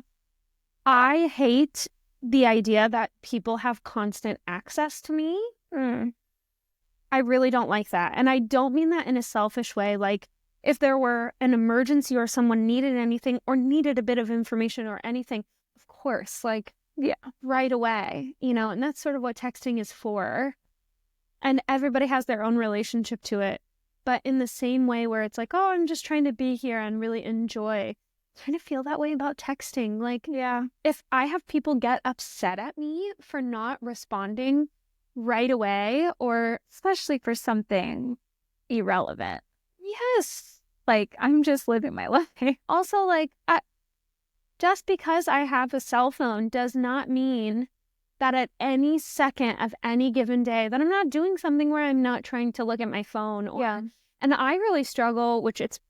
S1: I hate the idea that people have constant access to me. I really don't like that. And I don't mean that in a selfish way. Like, if there were an emergency or someone needed anything or needed a bit of information or anything, of course, like, right away, and that's sort of what texting is for. And everybody has their own relationship to it. But in the same way where it's like, oh, I'm just trying to be here and really enjoy, I kind of feel that way about texting. Like, if I have people get upset at me for not responding right away, or
S2: especially for something irrelevant.
S1: Yes.
S2: Like, I'm just living my life.
S1: Also, like, just because I have a cell phone does not mean that at any second of any given day that I'm not doing something where I'm not trying to look at my phone. And I really struggle,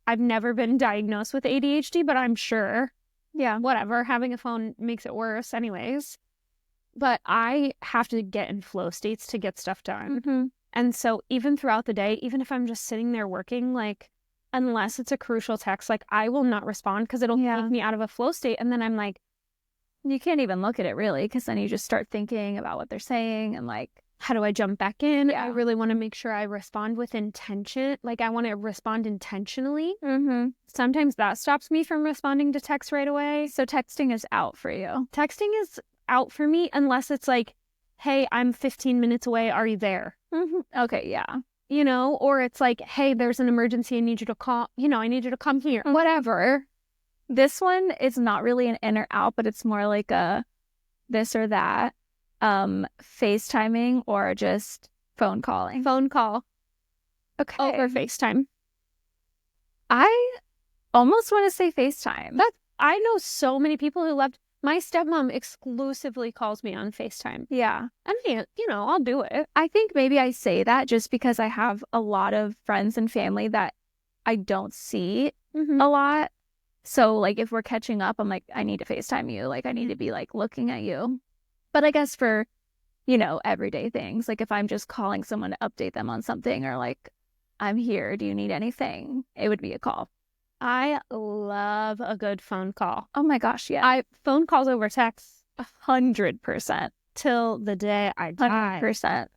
S1: I've never been diagnosed with ADHD, but I'm sure, whatever, having a phone makes it worse anyways. But I have to get in flow states to get stuff done. And so even throughout the day, even if I'm just sitting there working, like, unless it's a crucial text, like, I will not respond because it'll take me out of a flow state. And then I'm like,
S2: you can't even look at it really, because then you just start thinking about what they're saying and like,
S1: how do I jump back in? I really want to make sure I respond with intention. Like, I want to respond intentionally. Sometimes that stops me from responding to text right away.
S2: So texting is out for you.
S1: Texting is out for me unless it's like, hey, I'm 15 minutes away. Are you there?
S2: Okay, yeah.
S1: Or it's like, hey, there's an emergency. I need you to call, I need you to come here. Whatever.
S2: This one is not really an in or out, but it's more like a this or that. FaceTiming or just phone calling.
S1: Phone call.
S2: Okay.
S1: Over FaceTime.
S2: I almost want to say FaceTime.
S1: I know so many people who loved. My stepmom exclusively calls me on FaceTime.
S2: Yeah.
S1: And, I'll do it.
S2: I think maybe I say that just because I have a lot of friends and family that I don't see a lot. So, like, if we're catching up, I'm like, I need to FaceTime you. Like, I need to be, like, looking at you. But I guess for, everyday things, like if I'm just calling someone to update them on something or like, I'm here, do you need anything? It would be a call.
S1: I love a good phone call.
S2: Oh my gosh, yeah.
S1: Phone calls over text
S2: 100%.
S1: Till the day I die.
S2: 100%.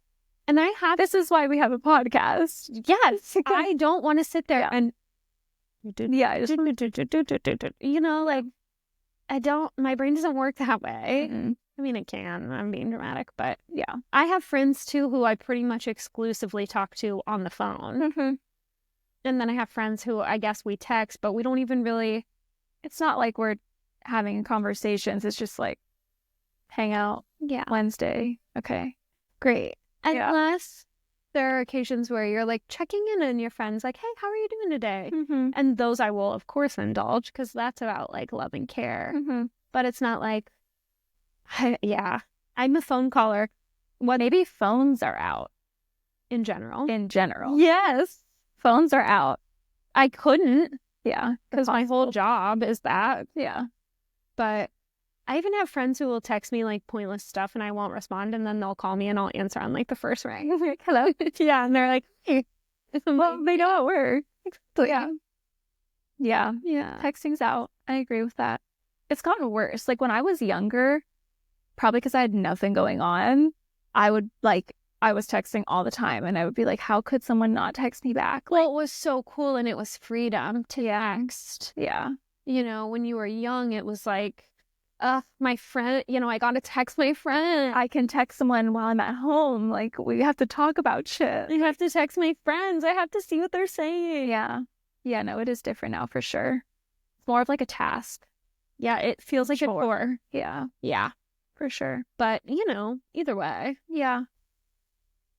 S1: And
S2: this is why we have a podcast.
S1: Yes. I don't want to sit there and like, my brain doesn't work that way. I mean, it can. I'm being dramatic, but yeah. I have friends too who I pretty much exclusively talk to on the phone. And then I have friends who I guess we text, but we don't even really,
S2: it's not like we're having conversations. It's just like hang out.
S1: Yeah.
S2: Wednesday. Okay.
S1: Great. Unless there are occasions where you're like checking in on your friends, like, hey, how are you doing today? And those I will, of course, indulge because that's about like love and care. But it's not like, Yeah. I'm a phone caller.
S2: Maybe phones are out
S1: In general.
S2: Yes. Phones are out.
S1: I couldn't.
S2: Yeah.
S1: Because my whole job is that.
S2: Yeah.
S1: But I even have friends who will text me like pointless stuff and I won't respond, and then they'll call me and I'll answer on like the first ring. Like, hello. Yeah. And they're like, hey.
S2: Well, they know it works.
S1: So, yeah.
S2: Yeah.
S1: Yeah.
S2: Texting's out. I agree with that. It's gotten worse. Like when I was younger, probably because I had nothing going on, I was texting all the time and I would be like, how could someone not text me back?
S1: Well, it was so cool and it was freedom to text.
S2: Yeah.
S1: You know, when you were young, it was like, my friend, you know, I got to text my friend.
S2: I can text someone while I'm at home. Like, we have to talk about shit.
S1: I have to text my friends. I have to see what they're saying.
S2: Yeah. Yeah, no, it is different now for sure. It's more of like a task.
S1: Yeah, it feels like a chore.
S2: Yeah.
S1: Yeah.
S2: For sure.
S1: But, you know, either way.
S2: Yeah.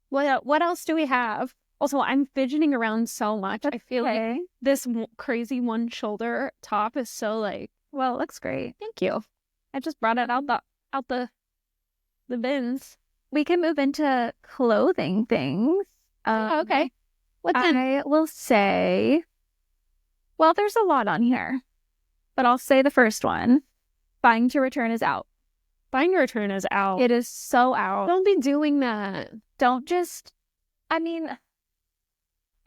S1: What else do we have? Also, I'm fidgeting around so much. I feel like this crazy one shoulder top is so like,
S2: well, it looks great.
S1: Thank you. I just brought it out the bins.
S2: We can move into clothing things.
S1: Okay. What then?
S2: I will say, well, there's a lot on here, but I'll say the first one. Buying to return is out.
S1: Buying to return is out.
S2: It is so out.
S1: Don't be doing that.
S2: Don't just, I mean,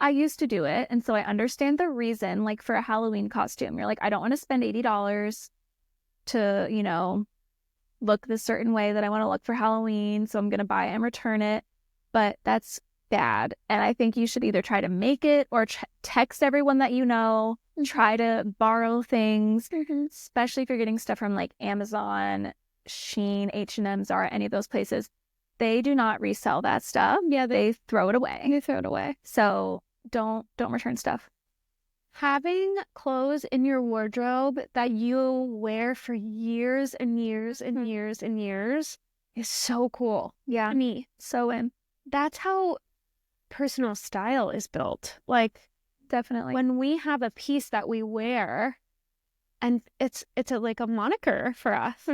S2: I used to do it, and so I understand the reason. Like for a Halloween costume, you're like, I don't want to spend $80 to, you know, look this certain way that I want to look for Halloween, so I'm going to buy it and return it. But that's bad. And I think you should either try to make it or text everyone that you know, try to borrow things, especially if you're getting stuff from like Amazon, Shein, H&M, Zara, any of those places. They do not resell that stuff. Yeah, they throw it away.
S1: They throw it away.
S2: So don't return stuff.
S1: Having clothes in your wardrobe that you wear for years and years and years and years is so cool.
S2: Yeah.
S1: To me.
S2: So
S1: that's how personal style is built. Like,
S2: definitely.
S1: When we have a piece that we wear and it's like a moniker for us,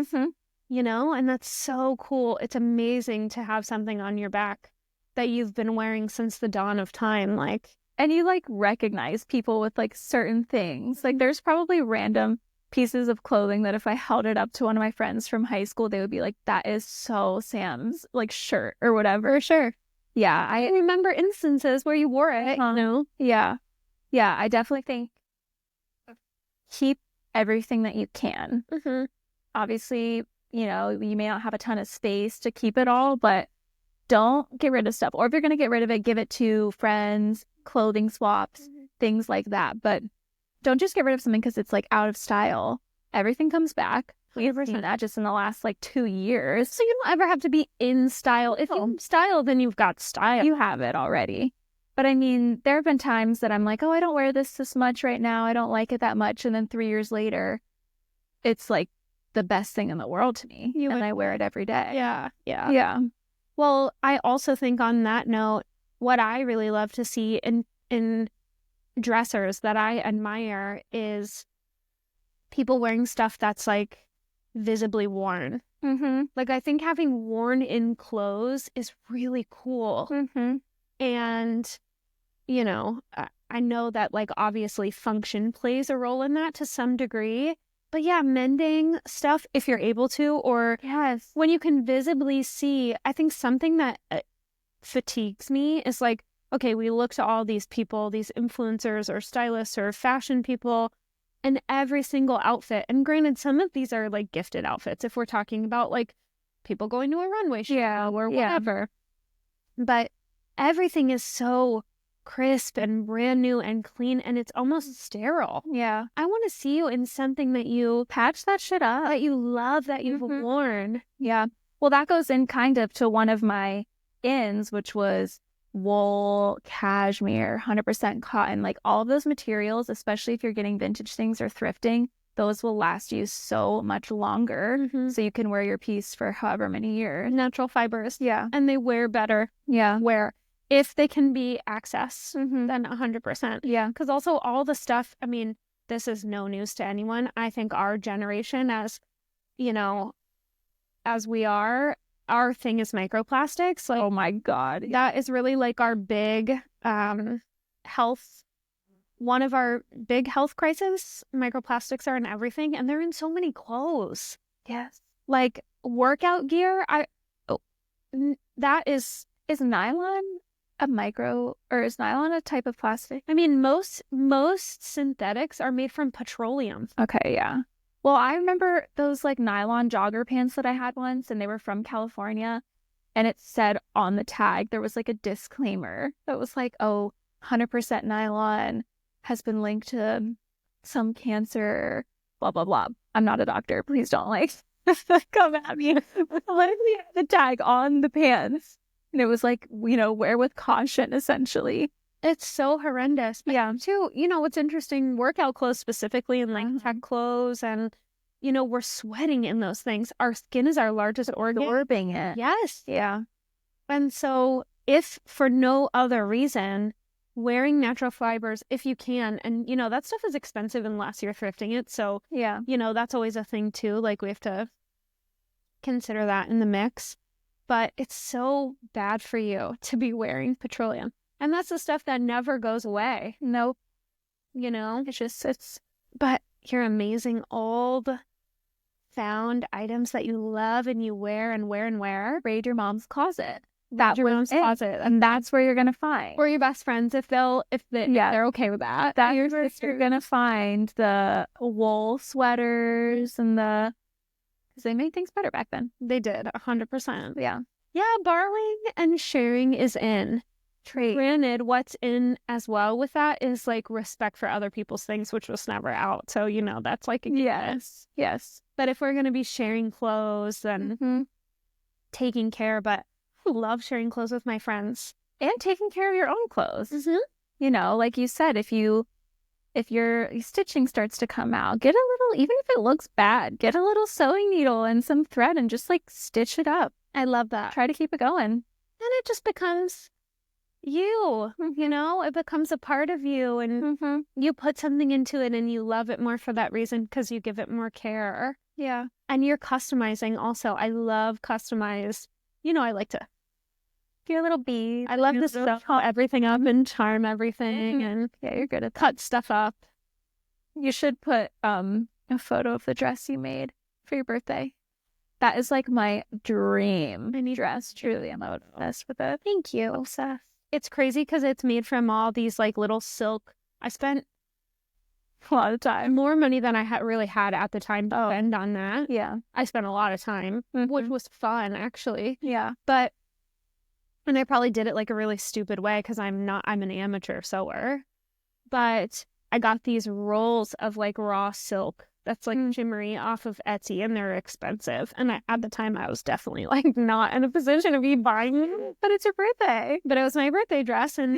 S1: you know, and that's so cool. It's amazing to have something on your back that you've been wearing since the dawn of time. Like,
S2: and you like recognize people with like certain things. Like there's probably random pieces of clothing that if I held it up to one of my friends from high school, they would be like, that is so Sam's like shirt or whatever.
S1: Sure.
S2: Yeah.
S1: I remember instances where you wore it, you know?
S2: Yeah. Yeah. I definitely think keep everything that you can. Obviously, you know, you may not have a ton of space to keep it all, but don't get rid of stuff. Or if you're going to get rid of it, give it to friends, clothing swaps, things like that. But don't just get rid of something because it's like out of style. Everything comes back. We've seen that just in the last like 2 years.
S1: So you don't ever have to be in style. If you style, then you've got style.
S2: You have it already. But I mean, there have been times that I'm like, oh, I don't wear this much right now. I don't like it that much. And then 3 years later, it's like the best thing in the world to me. And I wear it every day.
S1: Yeah. Well, I also think on that note, what I really love to see in dressers that I admire is people wearing stuff that's like visibly worn. Like I think having worn in clothes is really cool. And, you know, I know that like obviously function plays a role in that to some degree. But yeah, mending stuff if you're able to, or when you can visibly see. I think something that fatigues me is like, okay, we look to all these people, these influencers or stylists or fashion people, and every single outfit. And granted, some of these are like gifted outfits if we're talking about like people going to a runway show or whatever. But everything is so crisp and brand new and clean, and it's almost sterile.
S2: Yeah.
S1: I want to see you in something that you
S2: patch that shit up,
S1: that you love, that you've worn.
S2: Yeah. Well, that goes in kind of to one of my ins, which was wool, cashmere, 100% cotton. Like all of those materials, especially if you're getting vintage things or thrifting, those will last you so much longer. So you can wear your piece for however many years.
S1: Natural fibers.
S2: Yeah.
S1: And they wear better.
S2: Yeah.
S1: Wear. If they can be accessed, then 100%.
S2: Yeah.
S1: Because also all the stuff, I mean, this is no news to anyone. I think our generation as, you know, as we are, our thing is microplastics. Like,
S2: Oh my God.
S1: that is really like our big health, one of our big health crises. Microplastics are in everything, and they're in so many clothes.
S2: Yes.
S1: Like workout gear, that is
S2: nylon a micro, or is nylon a type of plastic?
S1: I mean, most synthetics are made from petroleum.
S2: Okay, yeah. Well, I remember those like nylon jogger pants that I had once, and they were from California, and it said on the tag, there was like a disclaimer that was like, oh, 100% nylon has been linked to some cancer, blah, blah, blah. I'm not a doctor. Please don't like come at me. Literally had the tag on the pants. And it was like, wear with caution, essentially.
S1: It's so horrendous. But
S2: Yeah.
S1: too, what's interesting, workout clothes specifically, and like tech clothes, and we're sweating in those things. Our skin is our largest organ.
S2: Absorbing it.
S1: Yes.
S2: Yeah.
S1: And so if for no other reason, wearing natural fibers, if you can, and that stuff is expensive unless you're thrifting it. So
S2: Yeah.
S1: that's always a thing too. Like we have to consider that in the mix. But it's so bad for you to be wearing petroleum. And that's the stuff that never goes away.
S2: Nope.
S1: But you're amazing old found items that you love and you wear and wear and wear.
S2: Raid your mom's closet.
S1: That your mom's closet.
S2: And that's where you're going to find.
S1: Or your best friends if they're okay with that.
S2: That's where you're going to find the wool sweaters and because they made things better back then.
S1: They did, 100%.
S2: Yeah.
S1: Yeah, borrowing and sharing is in. Granted, what's in as well with that is like respect for other people's things, which was never out. So, that's like a
S2: yes. Yes.
S1: But if we're going to be sharing clothes and taking care, but I love sharing clothes with my friends.
S2: And taking care of your own clothes.
S1: Mm-hmm.
S2: Like you said, if your stitching starts to come out, get a little, even if it looks bad, get a little sewing needle and some thread and just like stitch it up.
S1: I love that.
S2: Try to keep it going.
S1: And it just becomes you, it becomes a part of you, and you put something into it and you love it more for that reason because you give it more care.
S2: Yeah.
S1: And you're customizing also. I love customized. I like to
S2: get a little bead.
S1: I love to sew everything up and charm everything. And
S2: yeah, you're good at that.
S1: Cut stuff up.
S2: You should put a photo of the dress you made for your birthday. That is like my dream dress. Truly, I'm obsessed with it.
S1: Thank you.
S2: Obsessed.
S1: It's crazy because it's made from all these like little silk. I spent
S2: a lot of time,
S1: more money than I really had at the time to spend on that.
S2: Yeah,
S1: I spent a lot of time, which was fun actually.
S2: Yeah,
S1: and I probably did it like a really stupid way because I'm an amateur sewer. But I got these rolls of like raw silk that's like shimmery off of Etsy, and they're expensive. And at the time, I was definitely like not in a position to be buying it.
S2: But it's your birthday.
S1: But it was my birthday dress. And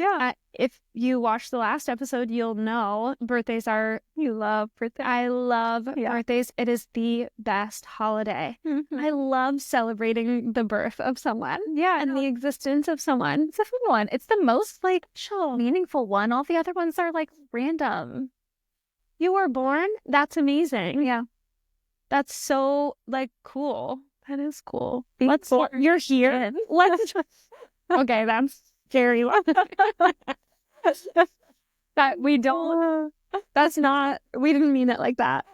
S1: if you watched the last episode, you'll know
S2: you love birthdays.
S1: I love birthdays. It is the best holiday. I love celebrating the birth of someone.
S2: Yeah.
S1: And the existence of someone.
S2: It's a fun one. It's the most like meaningful one. All the other ones are like random.
S1: You were born? That's amazing.
S2: Yeah.
S1: That's so like cool.
S2: That is cool.
S1: You're here. Okay, that's scary. That we don't that's not we didn't mean it like that.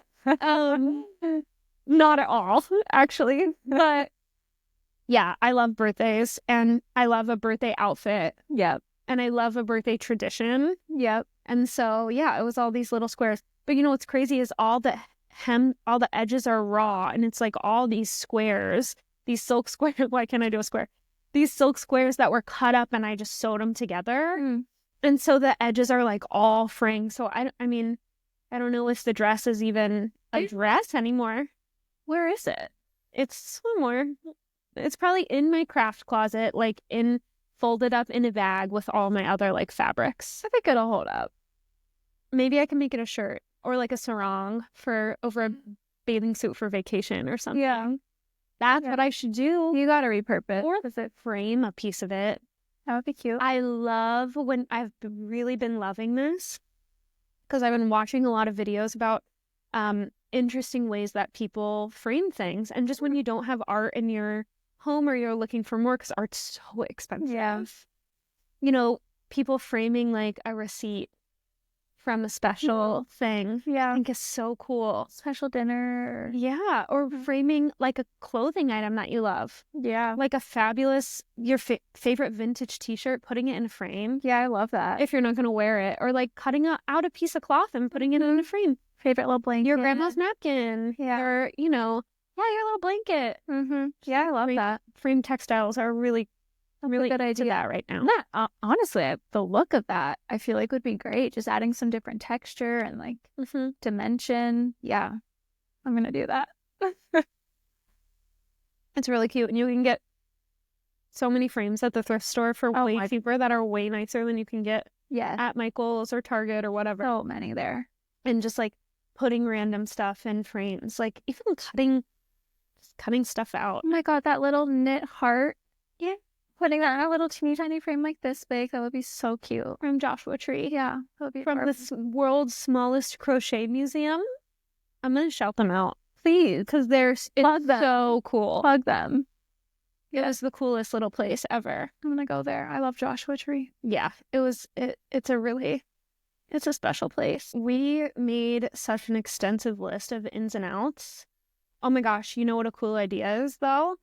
S1: Not at all, actually. But yeah, I love birthdays, and I love a birthday outfit.
S2: Yep.
S1: And I love a birthday tradition.
S2: Yep.
S1: And so it was all these little squares. But what's crazy is all the edges are raw, and it's like all these squares, these silk squares. Why can't I do a square? These silk squares that were cut up, and I just sewed them together. And so the edges are like all fraying. So I don't know if the dress is even a dress anymore.
S2: Where is it?
S1: It's somewhere. It's probably in my craft closet, like folded up in a bag with all my other like fabrics.
S2: I think it'll hold up.
S1: Maybe I can make it a shirt or like a sarong over a bathing suit for vacation or something.
S2: Yeah.
S1: That's what I should do.
S2: You got to repurpose.
S1: Or frame a piece of it.
S2: That would be cute.
S1: I love when I've really been loving this because I've been watching a lot of videos about interesting ways that people frame things. And just when you don't have art in your home or you're looking for more, because art's so expensive.
S2: Yeah.
S1: You know, people framing like a receipt from a special thing.
S2: Yeah.
S1: I think is so cool.
S2: Special dinner.
S1: Yeah. Or framing like a clothing item that you love.
S2: Yeah.
S1: Like a fabulous, your favorite vintage t-shirt, putting it in a frame.
S2: Yeah, I love that.
S1: If you're not going to wear it. Or like cutting out a piece of cloth and putting it in a frame.
S2: Favorite little blanket.
S1: Your grandma's napkin.
S2: Yeah.
S1: Or, you know, yeah, your little blanket.
S2: Mm-hmm. Yeah, I love that.
S1: Frame textiles are really
S2: a good idea.
S1: that right now.
S2: Honestly, the look of that, I feel like would be great. Just adding some different texture and like dimension. Yeah, I'm going to do that.
S1: It's really cute. And you can get so many frames at the thrift store for way cheaper that are way nicer than you can get at Michael's or Target or whatever.
S2: So many there.
S1: And just like putting random stuff in frames, like even cutting stuff out.
S2: Oh my God, that little knit heart. Yeah. Putting that in a little teeny tiny frame like this big, that would be so cute.
S1: From Joshua Tree.
S2: Yeah. That would be
S1: from
S2: perfect.
S1: the world's smallest crochet museum. I'm going to shout them out. Please, because it's so cool.
S2: Plug them.
S1: It was the coolest little place ever.
S2: I'm gonna go there. I love Joshua Tree.
S1: Yeah, it's a special place. We made such an extensive list of ins and outs. Oh my gosh, you know what a cool idea is though?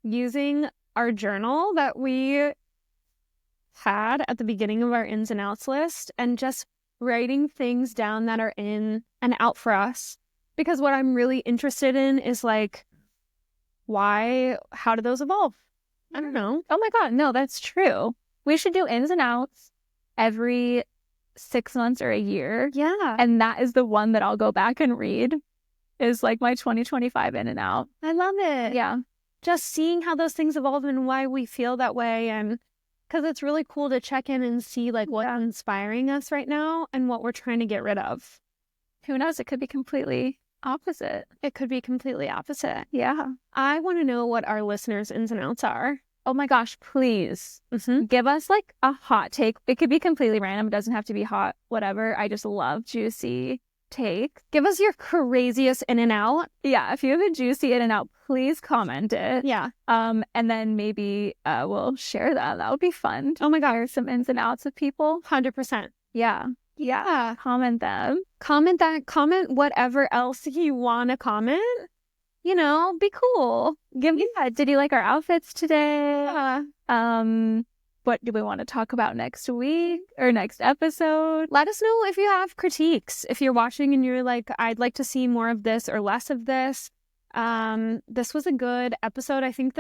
S1: Using our journal that we had at the beginning of our ins and outs list and just writing things down that are in and out for us. Because what I'm really interested in is like, how did those evolve? I don't know.
S2: Oh my God, no, that's true. We should do ins and outs every 6 months or a year.
S1: Yeah.
S2: And that is the one that I'll go back and read, is like my 2025 in and out.
S1: I love it.
S2: Yeah.
S1: Just seeing how those things evolve and why we feel that way. And because it's really cool to check in and see like what's inspiring us right now and what we're trying to get rid of.
S2: Who knows? It could be completely opposite.
S1: It could be completely opposite.
S2: Yeah.
S1: I want to know what our listeners' ins and outs are.
S2: Oh my gosh, please give us like a hot take. It could be completely random. It doesn't have to be hot, whatever. I just love juicy take.
S1: Give us your craziest in and out.
S2: Yeah, if you have a juicy in and out, please comment it.
S1: Yeah.
S2: And then maybe we'll share that. That would be fun.
S1: Oh my God.
S2: Share some ins and outs of people.
S1: 100%.
S2: Yeah. Yeah. Comment them.
S1: Comment that. Comment whatever else you want to comment. You know, be cool.
S2: Did you like our outfits today? What do we want to talk about next week or next episode?
S1: Let us know if you have critiques. If you're watching and you're like, I'd like to see more of this or less of this. This was a good episode. I think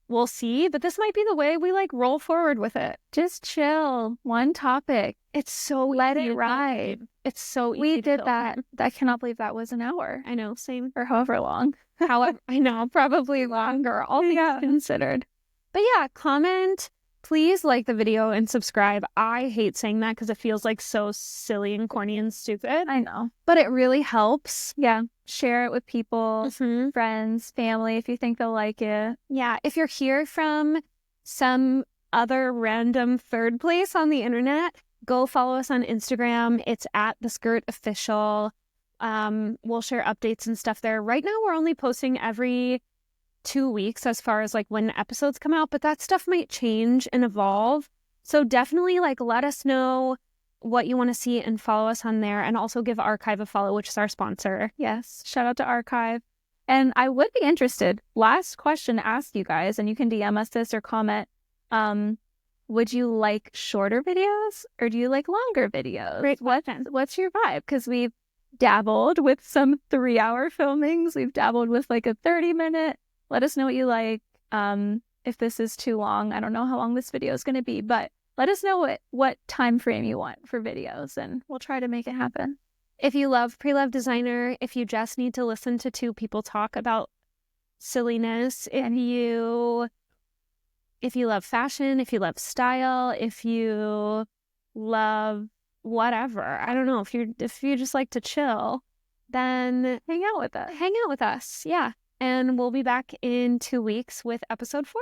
S1: we'll see, but this might be the way we like roll forward with it.
S2: Just chill. One topic.
S1: It's so
S2: let it ride.
S1: It's so easy.
S2: We did that. I cannot believe that was an hour.
S1: I know, same.
S2: Or however long.
S1: However, I know, probably longer, all things considered. But yeah, comment. Please like the video and subscribe. I hate saying that because it feels like so silly and corny and stupid.
S2: I know.
S1: But it really helps.
S2: Yeah. Share it with people, friends, family, if you think they'll like it.
S1: Yeah. If you're here from some other random third place on the internet, go follow us on Instagram. It's @theskirtofficial. We'll share updates and stuff there. Right now, we're only posting every 2 weeks as far as like when episodes come out, but that stuff might change and evolve. So definitely like let us know what you want to see and follow us on there, and also give Archive a follow, which is our sponsor.
S2: Yes. Shout out to Archive. And I would be interested. Last question to ask you guys, and you can DM us this or comment. Would you like shorter videos or do you like longer videos?
S1: Great.
S2: What's your vibe? Because we've dabbled with some 3-hour filmings. We've dabbled with like a 30-minute. Let us know what you like. If this is too long, I don't know how long this video is going to be, but let us know what time frame you want for videos, and we'll try to make it happen.
S1: If you love Pre-Loved Designer, if you just need to listen to two people talk about silliness, if you love fashion, if you love style, if you love whatever, I don't know, if you just like to chill, then
S2: hang out with us.
S1: Hang out with us. Yeah. And we'll be back in 2 weeks with episode 4.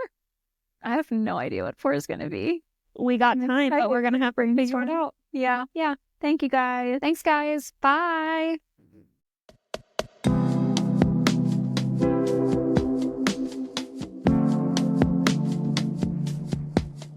S2: I have no idea what 4 is going to be.
S1: We got time, but we're going to have to figure it out.
S2: Yeah.
S1: Yeah.
S2: Thank you, guys.
S1: Thanks, guys. Bye.